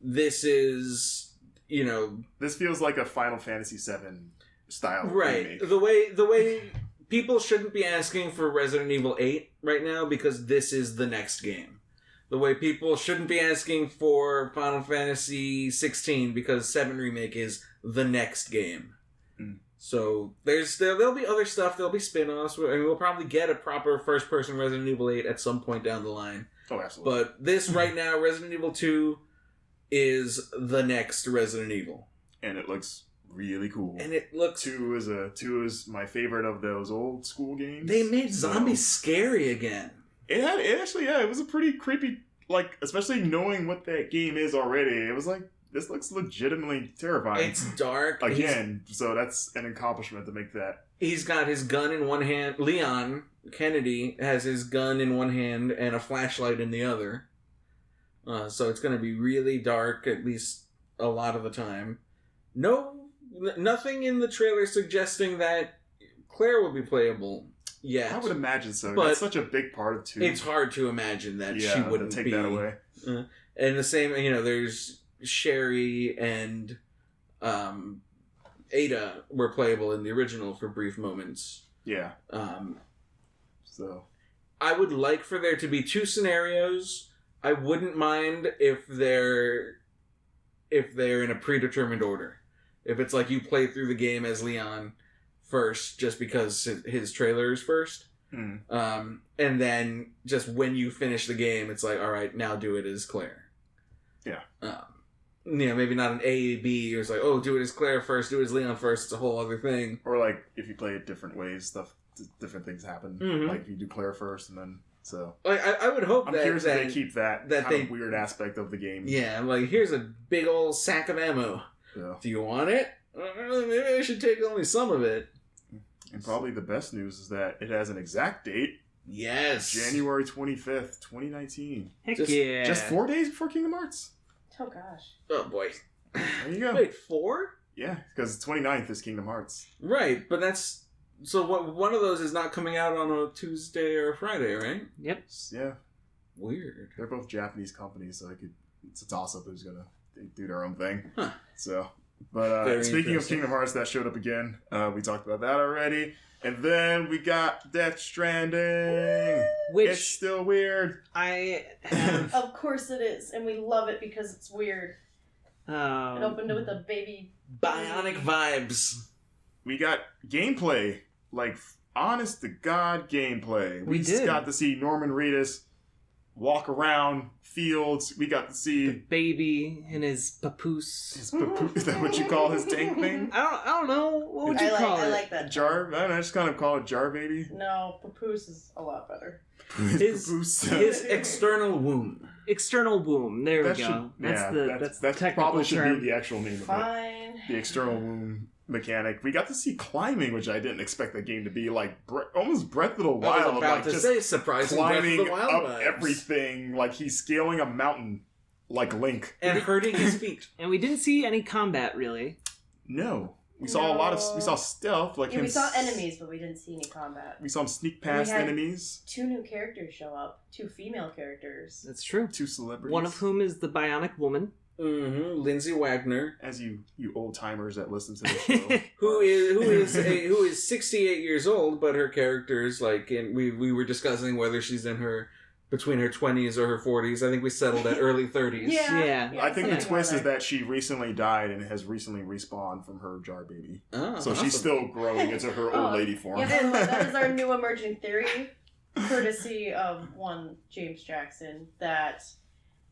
S2: This is,
S3: This feels like a Final Fantasy VII style
S2: right.
S3: remake.
S2: The way people shouldn't be asking for Resident Evil 8 right now, because this is the next game. The way people shouldn't be asking for Final Fantasy 16 because 7 Remake is the next game.
S3: Mm.
S2: So there'll be other stuff. There'll be spin-offs. We'll probably get a proper first-person Resident Evil 8 at some point down the line.
S3: Oh, absolutely.
S2: But this right now, Resident Evil 2, is the next Resident Evil.
S3: And it looks really cool.
S2: And it looks...
S3: 2 is my favorite of those old school games.
S2: They made zombies scary again.
S3: It was a pretty creepy, like, especially knowing what that game is already. It was like, this looks legitimately terrifying.
S2: It's dark.
S3: Again, so that's an accomplishment to make that.
S2: He's got his gun in one hand. Leon Kennedy has his gun in one hand and a flashlight in the other. So it's going to be really dark, at least a lot of the time. Nothing in the trailer suggesting that Claire will be playable yet.
S3: I would imagine so.
S2: But
S3: that's such a big part of 2.
S2: It's hard to imagine that she wouldn't
S3: take
S2: be.
S3: that away.
S2: And the same, there's Sherry and Ada were playable in the original for brief moments.
S3: Yeah.
S2: So I would like for there to be 2 scenarios. I wouldn't mind if they're in a predetermined order. If it's like you play through the game as Leon first, just because his trailer is first.
S3: Mm.
S2: And then just when you finish the game, it's like, all right, now do it as Claire.
S3: Yeah.
S2: Maybe not an A, B, or it's like, oh, do it as Claire first, do it as Leon first, it's a whole other thing.
S3: Or like, if you play it different ways, different things happen.
S2: Mm-hmm.
S3: Like, if you do Claire first, and then, so.
S2: Like, I would hope
S3: I'm
S2: that...
S3: curious if they keep that kind
S2: they,
S3: of weird aspect of the game.
S2: Yeah, like, here's a big old sack of ammo.
S3: Yeah.
S2: Do you want it? Maybe I should take only some of it.
S3: And probably the best news is that it has an exact date.
S2: Yes.
S3: January 25th, 2019.
S1: Heck
S3: yeah. Just 4 days before Kingdom Hearts.
S5: Oh, gosh.
S2: Oh, boy.
S3: There you go.
S2: Wait, 4?
S3: Yeah, because 29th is Kingdom Hearts.
S2: Right, but that's... So one of those is not coming out on a Tuesday or a Friday, right?
S1: Yep.
S3: Yeah.
S2: Weird.
S3: They're both Japanese companies, so it's a toss-up who's going to do their own thing.
S2: Huh.
S3: So... But speaking of Kingdom Hearts, that showed up again. We talked about that already. And then we got Death Stranding.
S1: Which
S3: it's still weird.
S1: I have...
S5: Of course it is. And we love it because it's weird. It opened with a baby...
S2: Bionic vibes.
S3: We got gameplay. Like, honest to God gameplay.
S1: We
S3: just
S1: did.
S3: got to see Norman Reedus walk around fields. We got to see...
S1: The baby and his papoose.
S3: Is that what you call his tank thing?
S1: I don't know. What would you call it?
S5: I like that.
S3: Jar? I don't know, I just kind of call it Jar Baby.
S5: No, papoose is a lot better.
S2: His external womb.
S1: External womb. There we go. That's the technical
S3: probably
S1: term.
S3: should be the actual name of it.
S5: Fine.
S3: The external womb mechanic. We got to see climbing, which I didn't expect the game to be like almost Breath of the Wild.
S2: I was about
S3: like
S2: to
S3: just
S2: say surprising Breath of
S3: climbing
S2: the Wild
S3: up
S2: vibes.
S3: everything. Like he's scaling a mountain, like Link,
S2: and hurting his feet.
S1: And we didn't see any combat really.
S3: No. We saw stealth, like
S5: yeah,
S3: him.
S5: we saw enemies, but we didn't see any combat.
S3: We saw him sneak past enemies.
S5: 2 new characters show up. 2 female characters.
S1: That's true.
S3: 2 celebrities.
S1: One of whom is the Bionic Woman.
S2: Mm-hmm. Lindsay Wagner,
S3: as you old timers that listen to the show,
S2: who is 68 years old, but her character's like, we were discussing whether she's in her between her 20s or her 40s. I think we settled at early 30s.
S1: Yeah.
S3: I think the twist is that she recently died and has recently respawned from her jar baby.
S2: Oh,
S3: so she's still growing into her old lady form.
S5: Yeah, and that is our new emerging theory, courtesy of one James Jackson, that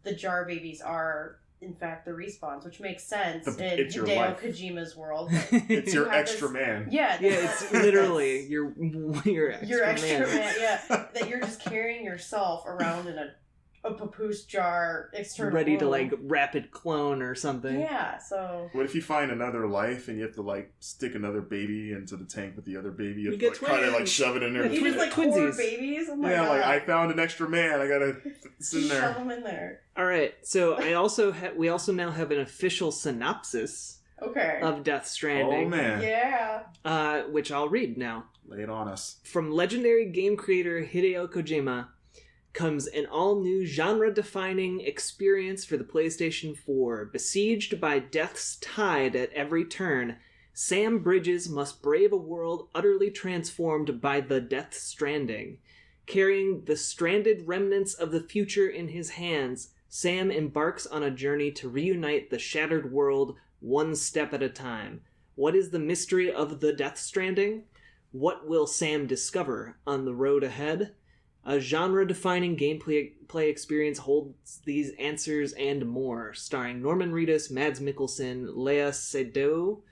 S5: the jar babies are in fact the respawns, which makes sense in Hideo Kojima's world.
S3: It's your extra man.
S5: Yeah,
S1: it's literally your extra man.
S5: Yeah, that you're just carrying yourself around in a papoose jar, external
S1: ready
S5: world.
S1: to like rapid clone or something.
S5: Yeah, so
S3: what if you find another life and you have to like stick another baby into the tank with the other baby? You have
S2: get
S3: to kind of like shove it in there.
S5: you just like four babies. Oh my God.
S3: Like I found an extra man. I gotta sit in there.
S5: Shove them in there.
S1: All right, so we also now have an official synopsis of Death Stranding.
S3: Oh man,
S5: yeah.
S1: Which I'll read now.
S3: Lay it on us.
S1: From legendary game creator Hideo Kojima comes an all-new genre-defining experience for the PlayStation 4. Besieged by death's tide at every turn, Sam Bridges must brave a world utterly transformed by the Death Stranding. Carrying the stranded remnants of the future in his hands, Sam embarks on a journey to reunite the shattered world one step at a time. What is the mystery of the Death Stranding? What will Sam discover on the road ahead? A genre-defining gameplay experience holds these answers and more, starring Norman Reedus, Mads Mikkelsen, Lea Seydoux,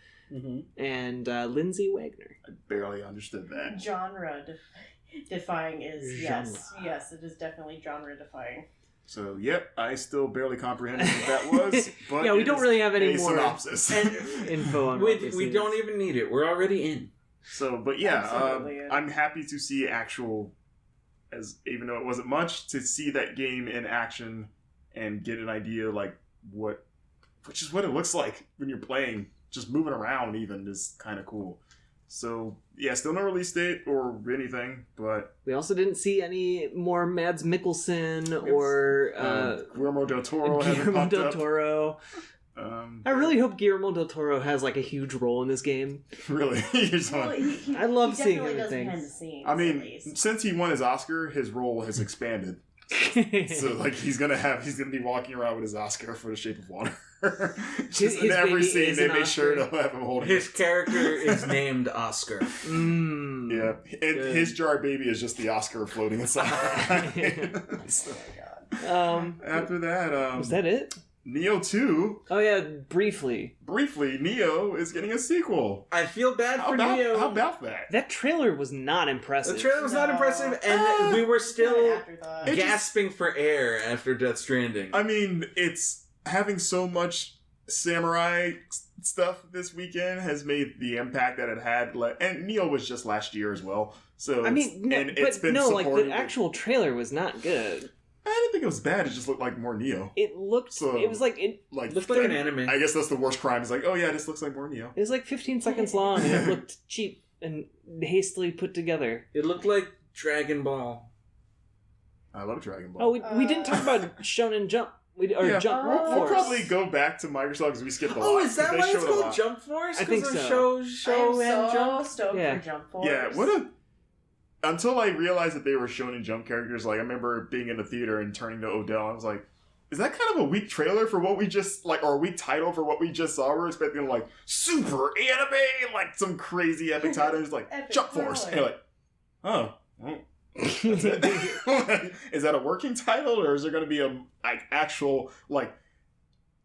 S1: and Lindsay Wagner.
S3: I barely understood that.
S5: Genre-defying is yes, it is definitely genre-defying.
S3: So, yep, I still barely comprehended what that was. But
S1: yeah, we don't really have any more
S3: synopsis.
S1: info on
S2: we don't even need it. We're already in.
S3: So, but yeah, I'm happy to see actual, even though it wasn't much, to see that game in action and get an idea like which is what it looks like when you're playing. Just moving around even is kind of cool. So, yeah, still no release date or anything, but...
S1: We also didn't see any more Mads Mikkelsen or...
S3: Guillermo del Toro.
S1: I really hope Guillermo del Toro has like a huge role in this game.
S3: Really?
S1: I love seeing him in things.
S3: I mean, since he won his Oscar, his role has expanded. So like he's gonna be walking around with his Oscar for The Shape of Water. Just in every scene they make sure to have him holding
S2: his character is named Oscar.
S3: Yeah, and his jar baby is just the Oscar floating inside. After that,
S1: was that it?
S3: Neo 2.
S1: Oh yeah, briefly,
S3: Neo is getting a sequel.
S2: I feel bad for Neo.
S3: How about that?
S1: That trailer was not impressive.
S2: The trailer was not impressive, and we were still gasping for air after Death Stranding.
S3: I mean, it's having so much samurai stuff this weekend has made the impact that it had. And Neo was just last year as well. So
S1: the actual trailer was not good.
S3: I didn't think it was bad. It just looked like more Neo.
S1: It looked looked like
S2: an anime.
S3: I guess that's the worst crime. It's like, oh yeah, this looks like more Neo.
S1: It was like 15 seconds long and it looked cheap and hastily put together.
S2: It looked like Dragon Ball.
S3: I love Dragon Ball.
S1: Oh, we didn't talk about Shonen Jump. Jump Force.
S3: We'll probably go back to Microsoft because we skipped a lot.
S2: Oh, is that why it's called Jump Force?
S1: I think so.
S5: I'm so stoked for Jump Force.
S3: Yeah, until I realized that they were Shonen Jump characters, like I remember being in the theater and turning to Odell, I was like, is that kind of a weak trailer for what we just, or a weak title for what we just saw? We're expecting, super anime, some crazy epic title. It's like, Jump Force. And you're like, oh. That's it? Is that a working title, or is there going to be a actual,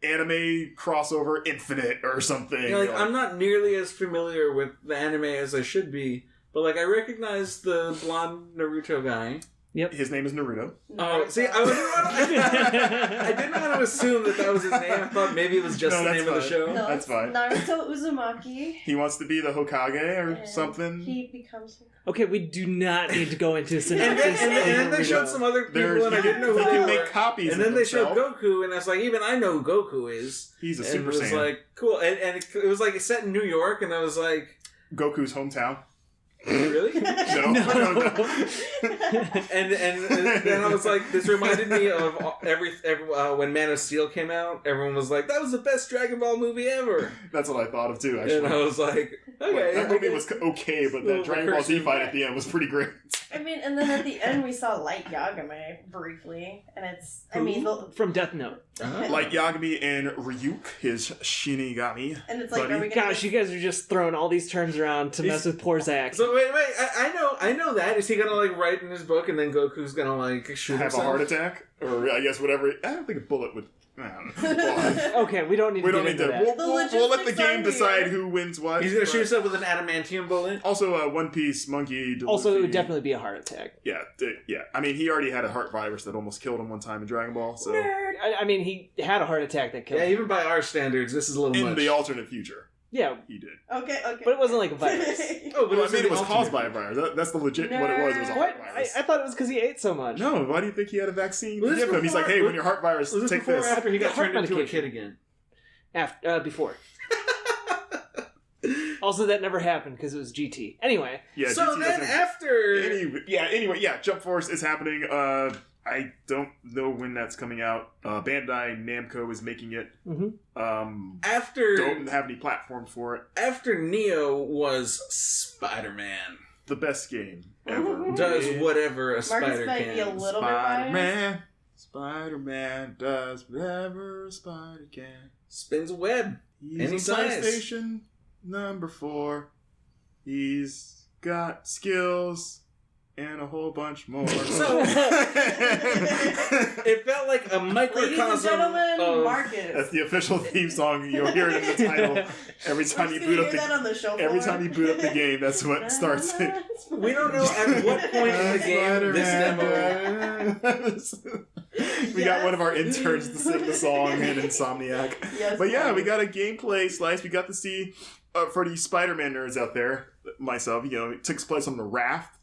S3: anime crossover Infinite or something?
S2: I'm not nearly as familiar with the anime as I should be. But, I recognize the blonde Naruto guy.
S1: Yep.
S3: His name is Naruto.
S2: Oh, see, I didn't want to assume that was his name. I thought maybe it was just the name of the show.
S5: No,
S3: that's fine.
S5: Naruto Uzumaki.
S3: He wants to be the Hokage or something.
S5: He becomes Hokage.
S1: Okay, we do not need to go into synopsis.
S2: and then they showed some other people, and I didn't know who they were.
S3: Make copies
S2: and then they showed Goku, and I was like, even I know who Goku is.
S3: He's a Super Saiyan.
S2: And it was like, cool. And it was like, it's set in New York, and I was like...
S3: Goku's hometown.
S2: Really?
S3: No.
S2: and then I was like, this reminded me of when Man of Steel came out. Everyone was like, that was the best Dragon Ball movie ever.
S3: That's what I thought of too, actually.
S2: And I was like, okay.
S3: That movie was okay, but that Dragon Ball Z fight at the end was pretty great.
S5: I mean, and then at the end we saw Light Yagami briefly, and it's,
S1: from Death Note.
S3: Light Yagami and Ryuk, his Shinigami.
S5: And it's like, are we
S1: Gosh, you guys are just throwing all these terms around to mess with poor Zach.
S2: So wait, I know that. Is he gonna like write in his book and then Goku's gonna like shoot
S3: have
S2: himself?
S3: a heart attack? Or I guess whatever. I don't think a bullet would...
S1: Okay, we don't need to get into that.
S3: We'll let the game decide who wins what.
S2: He's gonna shoot himself with an adamantium bullet.
S3: Also, One Piece monkey.
S1: Also, it would definitely be a heart attack.
S3: Yeah. I mean, he already had a heart virus that almost killed him one time in Dragon Ball. So
S1: Nerd. I mean, he had a heart attack that killed him.
S2: Yeah, even by our standards, this is a little much.
S3: In the alternate future.
S1: Yeah,
S3: he did.
S5: Okay.
S1: But it wasn't like a virus.
S2: Oh, but
S3: it was caused by a virus. That's the legit what it was. It was a heart virus.
S1: I thought it was because he ate so much.
S3: No, why do you think he had a vaccine to give him? He's like, hey, when your heart virus, take this.
S2: After he got turned into a kid again.
S1: Before. Also, that never happened because it was GT. Anyway.
S3: Yeah.
S2: So
S3: GT
S2: then after.
S3: Anyway, Jump Force is happening. I don't know when that's coming out. Bandai Namco is making it.
S1: Mm-hmm.
S3: Don't have any platforms for it.
S2: After Neo was Spider-Man.
S3: The best game ever.
S2: Does whatever a
S5: Marcus
S2: spider
S5: might
S2: can.
S5: be a little bit biased.
S3: Spider-Man does whatever a spider can.
S2: Spins a web.
S3: He's
S2: Any
S3: a
S2: size.
S3: PlayStation number 4. He's got skills. And a whole bunch more.
S2: So, it felt like a microcosm.
S5: Ladies and gentlemen,
S2: of...
S5: Marcus.
S3: That's the official theme song. You'll hear it in the title every time you boot up every time you boot up the game. That's what starts it.
S2: We don't know at what point in the game this demo.
S3: We got one of our interns to sing the song in Insomniac.
S5: Yes,
S3: but yeah, we got a gameplay slice. We got to see for the Spider-Man nerds out there, myself. It takes place on the Raft.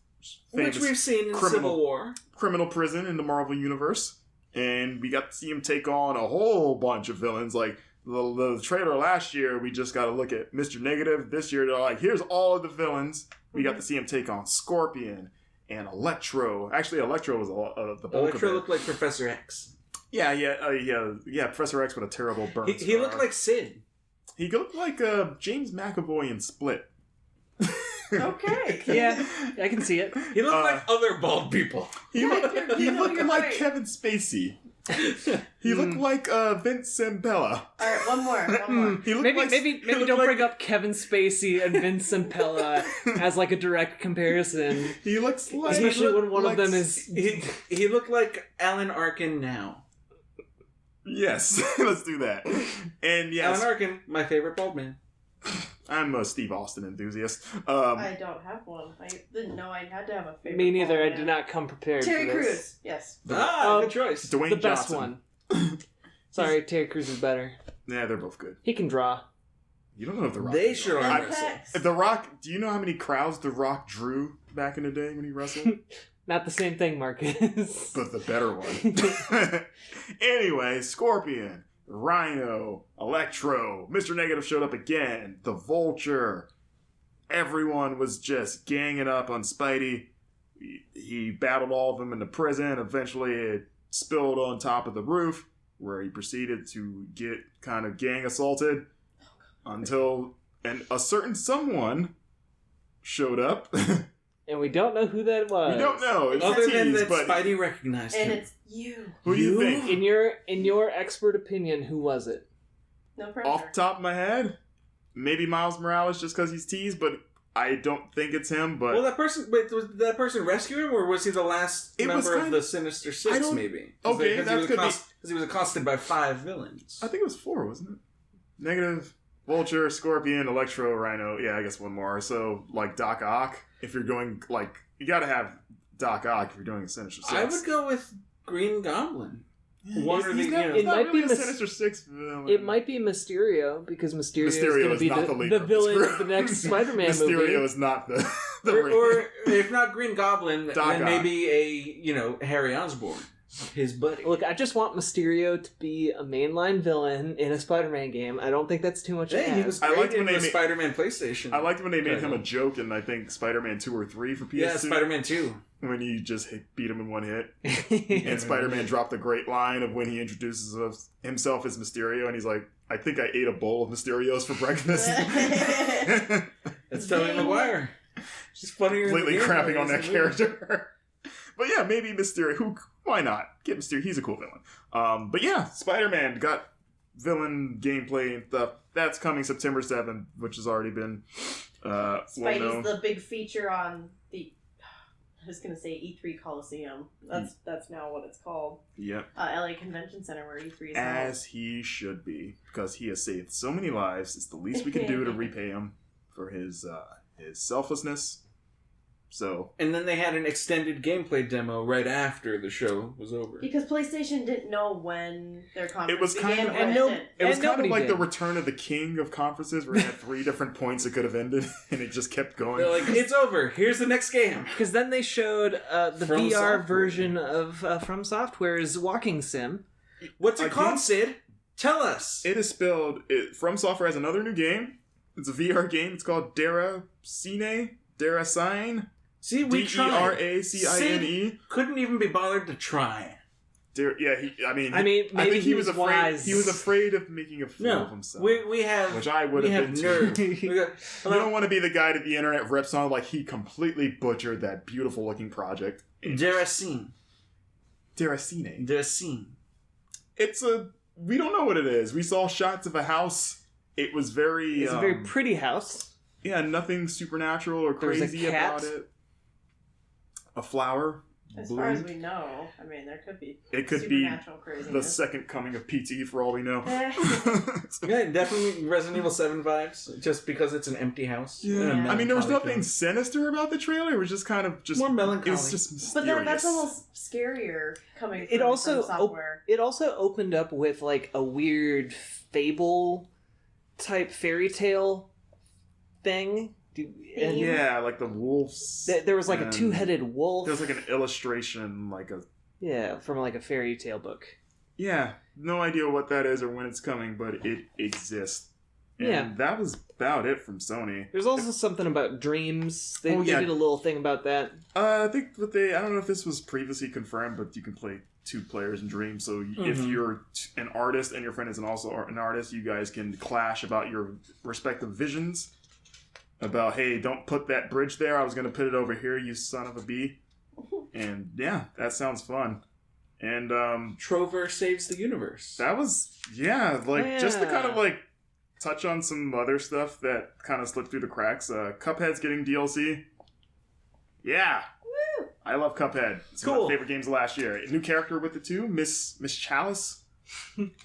S2: Which we've seen in Civil War.
S3: Criminal prison in the Marvel Universe. And we got to see him take on a whole bunch of villains. Like, the trailer last year, we just got to look at Mr. Negative. This year, they're like, here's all of the villains. We got to see him take on Scorpion and Electro. Actually, Electro was the bulk of it.
S2: Electro looked like Professor X.
S3: Yeah, Professor X with a terrible burn scar.
S2: He looked like Sid.
S3: He looked like James McAvoy in Split.
S5: Okay.
S1: Yeah, I can see it.
S2: He looked like other bald people.
S3: He looked like Kevin Spacey. He looked like Vince Zampella.
S5: Alright, one more.
S1: Maybe don't bring up Kevin Spacey and Vince Zampella as like a direct comparison.
S3: He looks like...
S1: Especially when one of them is...
S2: He looked like Alan Arkin now.
S3: Yes, let's do that. And yes,
S2: Alan Arkin, my favorite bald man.
S3: I'm a Steve Austin enthusiast.
S5: I don't have one. I didn't know I had to have a favorite.
S1: Me neither. I did not come prepared
S5: Terry
S1: for this.
S5: Crews. Yes.
S2: Good choice.
S3: Dwayne
S1: the best
S3: Johnson.
S1: one. Sorry, Terry Crews is better.
S3: Yeah, they're both good.
S1: He can draw.
S3: You don't know if The Rock...
S2: They sure are.
S3: The Rock... Do you know how many crowds The Rock drew back in the day when he wrestled?
S1: Not the same thing, Marcus.
S3: But the better one. Anyway, Scorpion, Rhino, Electro, Mr. Negative showed up again, the Vulture. Everyone was just ganging up on Spidey. He battled all of them in the prison. Eventually it spilled on top of the roof, where he proceeded to get kind of gang assaulted until a certain someone showed up.
S1: And we don't know who that was.
S3: We don't know. It's
S2: Other than
S3: tease,
S2: that,
S3: but
S2: Spidey recognized him.
S5: And it's you.
S3: Who do you think?
S1: In your expert opinion, who was it?
S5: No pressure.
S3: Off the top of my head, maybe Miles Morales just because he's teased, but I don't think it's him. But
S2: well, that person. Wait, was that person rescue him, or was he the last member of the Sinister Six? Maybe.
S3: Okay, that could be
S2: because he was accosted by 5 villains.
S3: I think it was 4, wasn't it? Negative, Vulture, Scorpion, Electro, Rhino. Yeah, I guess one more. So like Doc Ock. If you're going like you got to have Doc Ock if you're doing a Sinister Six.
S2: I would go with Green Goblin.
S1: It might be
S3: a Sinister Six villain.
S1: It might be Mysterio because Mysterio is going to be the villain of the next Spider-Man movie.
S3: Mysterio is not the
S2: or if not Green Goblin,
S3: Doc
S2: then
S3: Ock.
S2: maybe a Harry Osborn, his buddy.
S1: Look, I just want Mysterio to be a mainline villain in a Spider-Man game. I don't think that's too much.
S2: Hey, he was great in the Spider-Man PlayStation.
S3: I liked when they made him a joke in I think Spider-Man 2 or 3 for PS2.
S2: Yeah, Spider-Man 2.
S3: When you just beat him in one hit. And Spider-Man dropped a great line of when he introduces himself as Mysterio, and he's like, I think I ate a bowl of Mysterios for breakfast.
S2: That's Tobey Maguire. She's funnier.
S3: Completely crapping on that character. But yeah, maybe Mysterio. Why not? Get Mysterio. He's a cool villain. But yeah, Spider-Man got villain gameplay and stuff. That's coming September 7th, which has already been
S5: Spidey's the big feature on the... I was going to say E3 Coliseum. That's now what it's called.
S3: Yep.
S5: LA Convention Center where E3 is
S3: As he should be, because he has saved so many lives. It's the least we can do to repay him for his selflessness. So,
S2: and then they had an extended gameplay demo right after the show was over.
S5: Because PlayStation didn't know when their conference began.
S3: It was kind of like the Return of the King of conferences, where it had 3 different points it could have ended, and it just kept going.
S2: They're like, it's over. Here's the next game.
S1: Because then they showed the
S2: From
S1: VR
S2: Software.
S1: version of From Software's Walking Sim.
S2: What's it called, Sid? Tell us.
S3: It is spelled... From Software has another new game. It's a VR game. It's called Deracine.
S2: See, we tried.
S3: Deracine.
S2: Sid couldn't even be bothered to try.
S1: I mean,
S3: I think he was afraid.
S1: wise.
S3: He was afraid of making a fool of himself.
S2: We have,
S3: which I would have been
S2: nerve.
S3: too. You don't want to be the guy that the internet rips on like he completely butchered that beautiful looking project.
S2: Deracine.
S3: It's we don't know what it is. We saw shots of a house. It was very.
S1: It's a very pretty house.
S3: Yeah, nothing supernatural or crazy about it. A flower.
S5: As far as we know, I mean, there could be
S3: supernatural
S5: craziness.
S3: The second coming of PT for all we know.
S2: Yeah, definitely Resident Evil 7 vibes, just because it's an empty house.
S3: Yeah. I mean, there was nothing sinister about the trailer. It was just kind of just
S2: more melancholy.
S3: It was just mysterious.
S5: But then that's almost scarier coming from,
S1: from
S5: Software.
S1: It also opened up with like a weird fable type fairy tale thing.
S3: Yeah, like the wolves.
S1: There was like a 2-headed wolf.
S3: There was like an illustration,
S1: from like a fairy tale book.
S3: Yeah, no idea what that is or when it's coming, but it exists. And that was about it from Sony.
S1: There's also something about dreams. They did a little thing about that.
S3: I think I don't know if this was previously confirmed, but you can play 2 players in Dreams. So if you're an artist and your friend is also an artist, you guys can clash about your respective visions. About, hey, don't put that bridge there. I was going to put it over here, you son of a bee. And yeah, that sounds fun. And
S2: Trover saves the universe.
S3: That was, just to kind of touch on some other stuff that kind of slipped through the cracks. Cuphead's getting DLC. Yeah.
S5: Woo!
S3: I love Cuphead. It's one of my favorite games of last year. A new character with it too, Miss Chalice,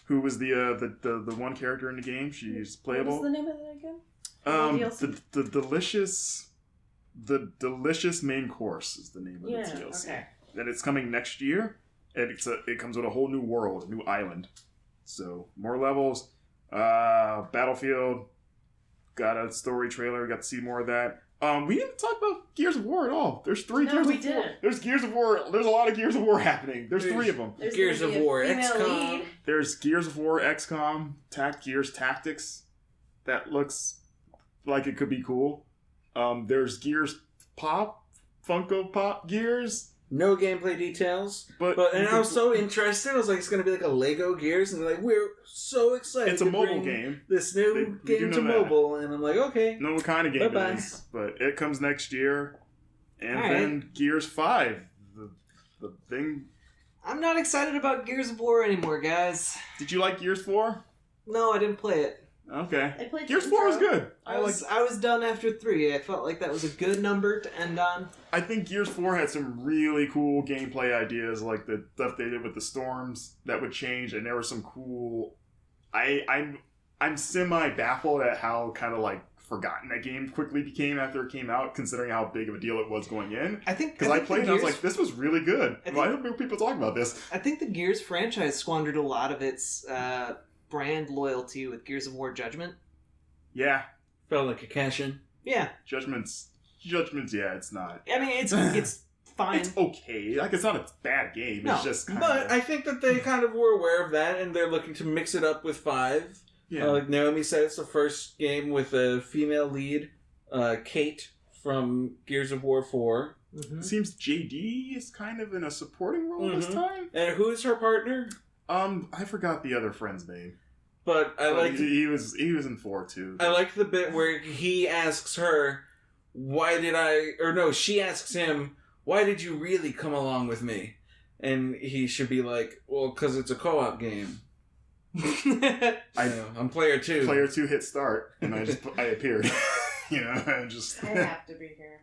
S3: who was the one character in the game. She's playable.
S5: What was the name of that again?
S3: The delicious main course is the name of the DLC. Okay. And it's coming next year, and it comes with a whole new world, a new island. So more levels. Battlefield got a story trailer. Got to see more of that. We didn't talk about Gears of War at all. There's 3 Gears of War.
S5: Didn't.
S3: There's Gears of War. There's a lot of Gears of War happening. There's 3 of them.
S5: There's
S2: Gears of War XCOM.
S5: Lead.
S3: There's Gears of War XCOM. Gears Tactics. That looks like it could be cool. There's Gears Funko Pop Gears.
S2: No gameplay details. But I was so interested. I was like, it's going to be like a Lego Gears. And they're like, we're so excited.
S3: It's a mobile game.
S2: This new game to mobile. And I'm like, okay.
S3: No what kind of game it is. But it comes next year. And then Gears 5. The thing.
S1: I'm not excited about Gears of War anymore, guys.
S3: Did you like Gears 4?
S1: No, I didn't play it.
S3: Okay. Gears 4 was good.
S1: I was done after 3. I felt like that was a good number to end on.
S3: I think Gears 4 had some really cool gameplay ideas, like the stuff they did with the storms that would change, and there was some cool. I'm semi-baffled at how kind of forgotten that game quickly became after it came out, considering how big of a deal it was going in.
S1: I think
S3: because I played and I was like, this was really good. Why don't people talk about this?
S1: I think the Gears franchise squandered a lot of its brand loyalty with Gears of War Judgment.
S3: Yeah.
S2: Felt like a cash-in.
S1: Yeah.
S3: Judgment's yeah, it's not.
S1: I mean, it's fine.
S3: It's okay. It's not a bad game. No, it's just kind of...
S2: But I think that they kind of were aware of that, and they're looking to mix it up with 5. Yeah. Like Naomi said, it's the first game with a female lead, Kate from Gears of War 4.
S3: Mm-hmm. Seems JD is kind of in a supporting role this time.
S2: And who's her partner?
S3: I forgot the other friend's name.
S2: But I like
S3: he was in 4 too.
S2: I like the bit where he asks her, she asks him, why did you really come along with me? And he should be like, well, because it's a co-op game. I'm player 2.
S3: Player 2 hit start, and I appeared. I
S5: have to be here.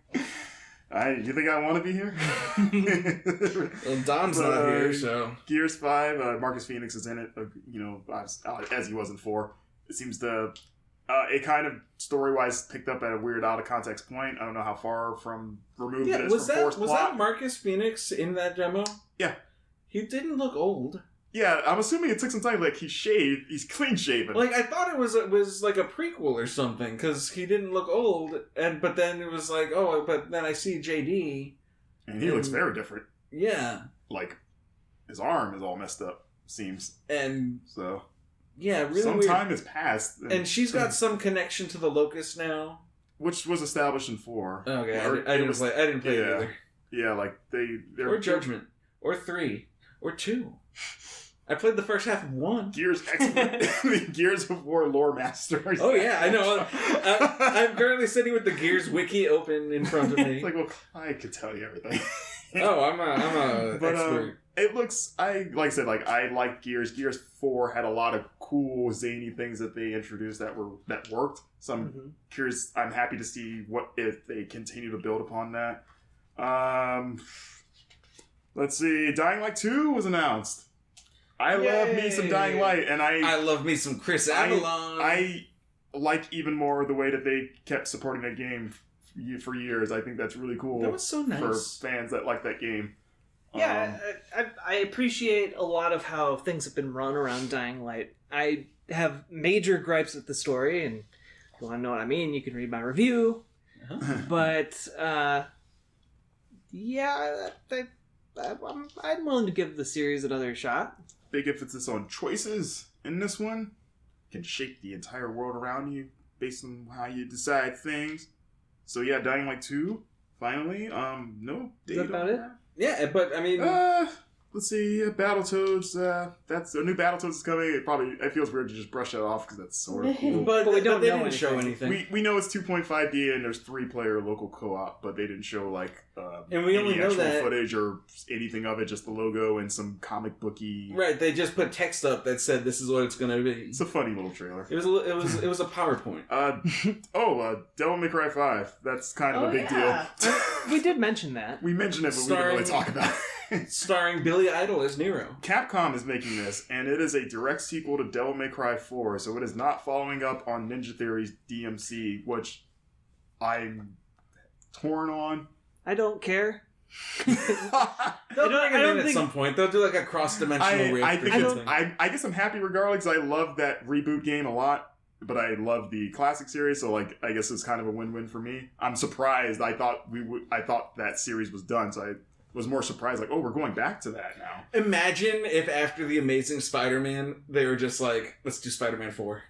S3: You think I want to be here?
S2: Well, Dom's not here, so...
S3: Gears 5, Marcus Phoenix is in it, as he was in 4. It seems to... it kind of, story-wise, picked up at a weird, out-of-context point. I don't know how far removed it is from 4's plot.
S2: Was that Marcus Phoenix in that demo?
S3: Yeah.
S2: He didn't look old.
S3: Yeah, I'm assuming it took some time. Like, he's clean-shaven.
S2: Like, I thought it was like a prequel or something, because he didn't look old, but then it was like, but then I see JD.
S3: And he looks very different.
S2: Yeah.
S3: Like, his arm is all messed up, seems.
S2: And...
S3: So...
S2: Yeah, really
S3: some
S2: weird.
S3: time has passed.
S2: And she's got some connection to the Locust now.
S3: Which was established in 4.
S2: Okay, I didn't play it either.
S3: Yeah, like, they're...
S2: Or Judgment. Or 3. Or 2. I played the first half of 1.
S3: Gears Gears of War lore masters.
S2: Oh yeah, I know. I'm currently sitting with the Gears wiki open in front of me.
S3: It's like, well, I could tell you everything.
S2: I'm a expert.
S3: It looks, I like Gears. Gears 4 had a lot of cool, zany things that they introduced that worked. So I'm curious, I'm happy to see if they continue to build upon that. Let's see, Dying Light 2 was announced. I love me some Dying Light, and I love
S2: me some Chris Avalon.
S3: I like even more the way that they kept supporting that game for years. I think that's really cool.
S2: That was so nice
S3: for fans that like that game.
S1: Yeah, I appreciate a lot of how things have been run around Dying Light. I have major gripes with the story, and if you want to know what I mean, you can read my review. But, I'm willing to give the series another shot.
S3: Big emphasis on choices in this one. Can shape the entire world around you based on how you decide things. So yeah, Dying Light 2, finally. No date.
S1: Is that about it?
S2: Yeah, but I mean...
S3: let's see, Battletoads, that's a new Battletoads is coming. It feels weird to just brush it off because that's sort of cool.
S2: but
S1: we don't
S2: they
S1: know
S2: didn't show anything.
S3: We know it's 2.5D and there's 3-player local co-op, but they didn't show
S2: and we only know that
S3: footage or anything of it, just the logo and some comic booky.
S2: Right, they just put text up that said this is what it's going to be.
S3: It's a funny little trailer.
S2: It was a PowerPoint.
S3: Devil May Cry 5. That's kind of a big deal.
S1: We did mention that.
S3: We mentioned it, but we didn't really talk about it.
S2: Starring Billy Idol as Nero.
S3: Capcom is making this, and it is a direct sequel to Devil May Cry 4, so it is not following up on Ninja Theory's DMC, which I'm torn on.
S1: I don't care.
S2: They'll bring it in at some point. They'll do like a cross-dimensional rift.
S3: I guess I'm happy regardless, because I love that reboot game a lot, but I love the classic series, so I guess it's kind of a win-win for me. I'm surprised. I thought that series was done, so I was more surprised, we're going back to that now.
S2: Imagine if after The Amazing Spider-Man, they were just like, let's do Spider-Man 4.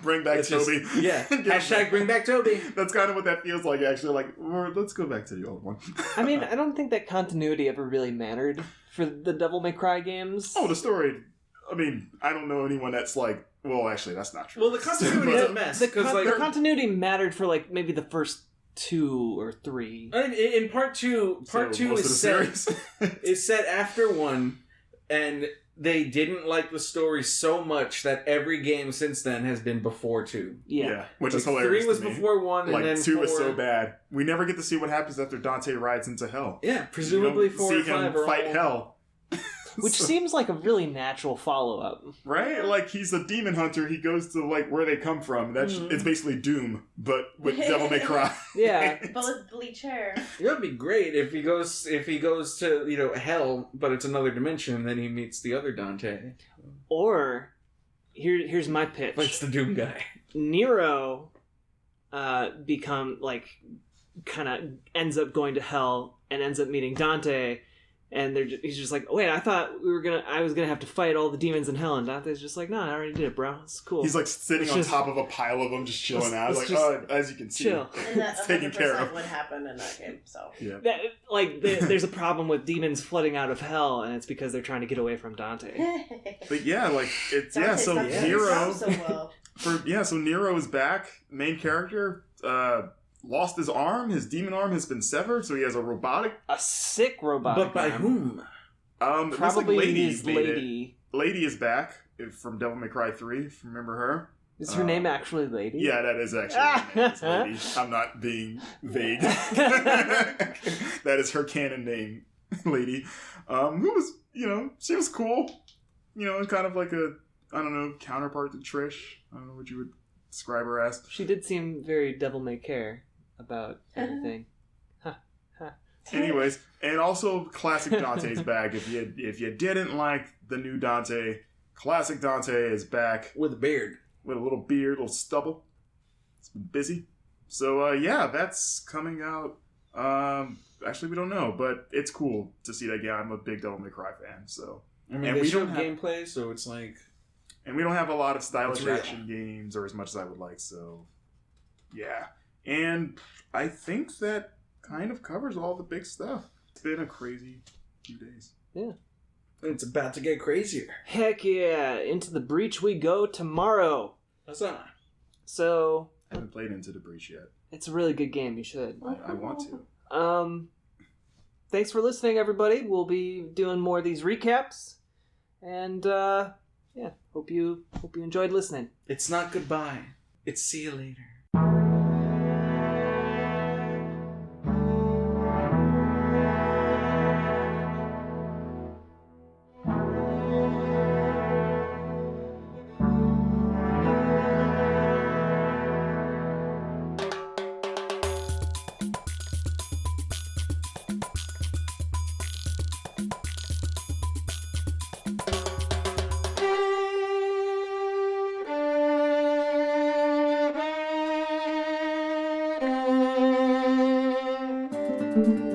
S3: Bring back Toby.
S2: Hashtag bring back Toby.
S3: That's kind of what that feels like, actually. Let's go back to the old one.
S1: I mean, I don't think that continuity ever really mattered for the Devil May Cry games.
S3: Oh, the story. I mean, I don't know anyone that's like, well, actually, that's not true.
S2: Well, the continuity is a mess.
S1: The continuity mattered for, maybe the first 2 or 3.
S2: In part 2 is set after 1, and they didn't like the story so much that every game since then has been before 2.
S3: Yeah, which is hilarious.
S2: 3 was before 1, and then
S3: 2
S2: 4
S3: was so bad. We never get to see what happens after Dante rides into hell.
S2: Yeah, presumably 4 and 5
S3: see him fight hell.
S1: Which seems like a really natural follow-up.
S3: Right? He's a demon hunter. He goes to, where they come from. It's basically Doom, but with Devil May Cry.
S1: Yeah.
S5: But with bleach hair.
S2: It would be great if he goes to, hell, but it's another dimension, and then he meets the other Dante.
S1: Or, here's my pitch.
S2: It's the Doom guy.
S1: Nero kind of ends up going to hell and ends up meeting Dante. And he's just like, wait, I thought I was gonna have to fight all the demons in hell, and Dante's just like, no, I already did it, bro. It's cool.
S3: He's sitting on top of a pile of them, just chilling out. As you can see,
S1: chill.
S5: And that's taken care of. What happened in that game? So
S3: yeah,
S1: there's a problem with demons flooding out of hell, and it's because they're trying to get away from Dante.
S3: But so Nero. So Nero is back, main character. lost his arm. His demon arm has been severed, so he has
S1: a sick robotic.
S2: But by whom?
S3: It looks like
S1: Probably
S3: his
S1: made
S3: lady. Lady is back from Devil May Cry 3, if you remember her.
S1: Is her name actually Lady?
S3: Yeah, that is actually her name. It's Lady. I'm not being vague. That is her canon name, Lady. Who was, she was cool. Kind of like counterpart to Trish. I don't know what you would describe her as.
S1: She did seem very Devil May Care about everything.
S3: Anyways, and also classic Dante's back. If you didn't like the new Dante, classic Dante is back
S2: with a beard,
S3: with a little beard, a little stubble. It's been busy. So yeah, that's coming out. Actually, we don't know, but it's cool to see that game. I'm a big Devil May Cry fan, so.
S2: I mean, we don't have gameplay, so it's like.
S3: And we don't have a lot of stylish action games, or as much as I would like. So, yeah, and I think that kind of covers all the big stuff. It's been a crazy few days.
S1: Yeah.
S2: It's about to get crazier.
S1: Heck yeah. Into the Breach we go tomorrow.
S2: That's not.
S1: So.
S3: I haven't played Into the Breach yet.
S1: It's a really good game. You should.
S3: I want to.
S1: Thanks for listening, everybody. We'll be doing more of these recaps. And, yeah, hope you enjoyed listening.
S2: It's not goodbye. It's see you later.
S5: Thank you.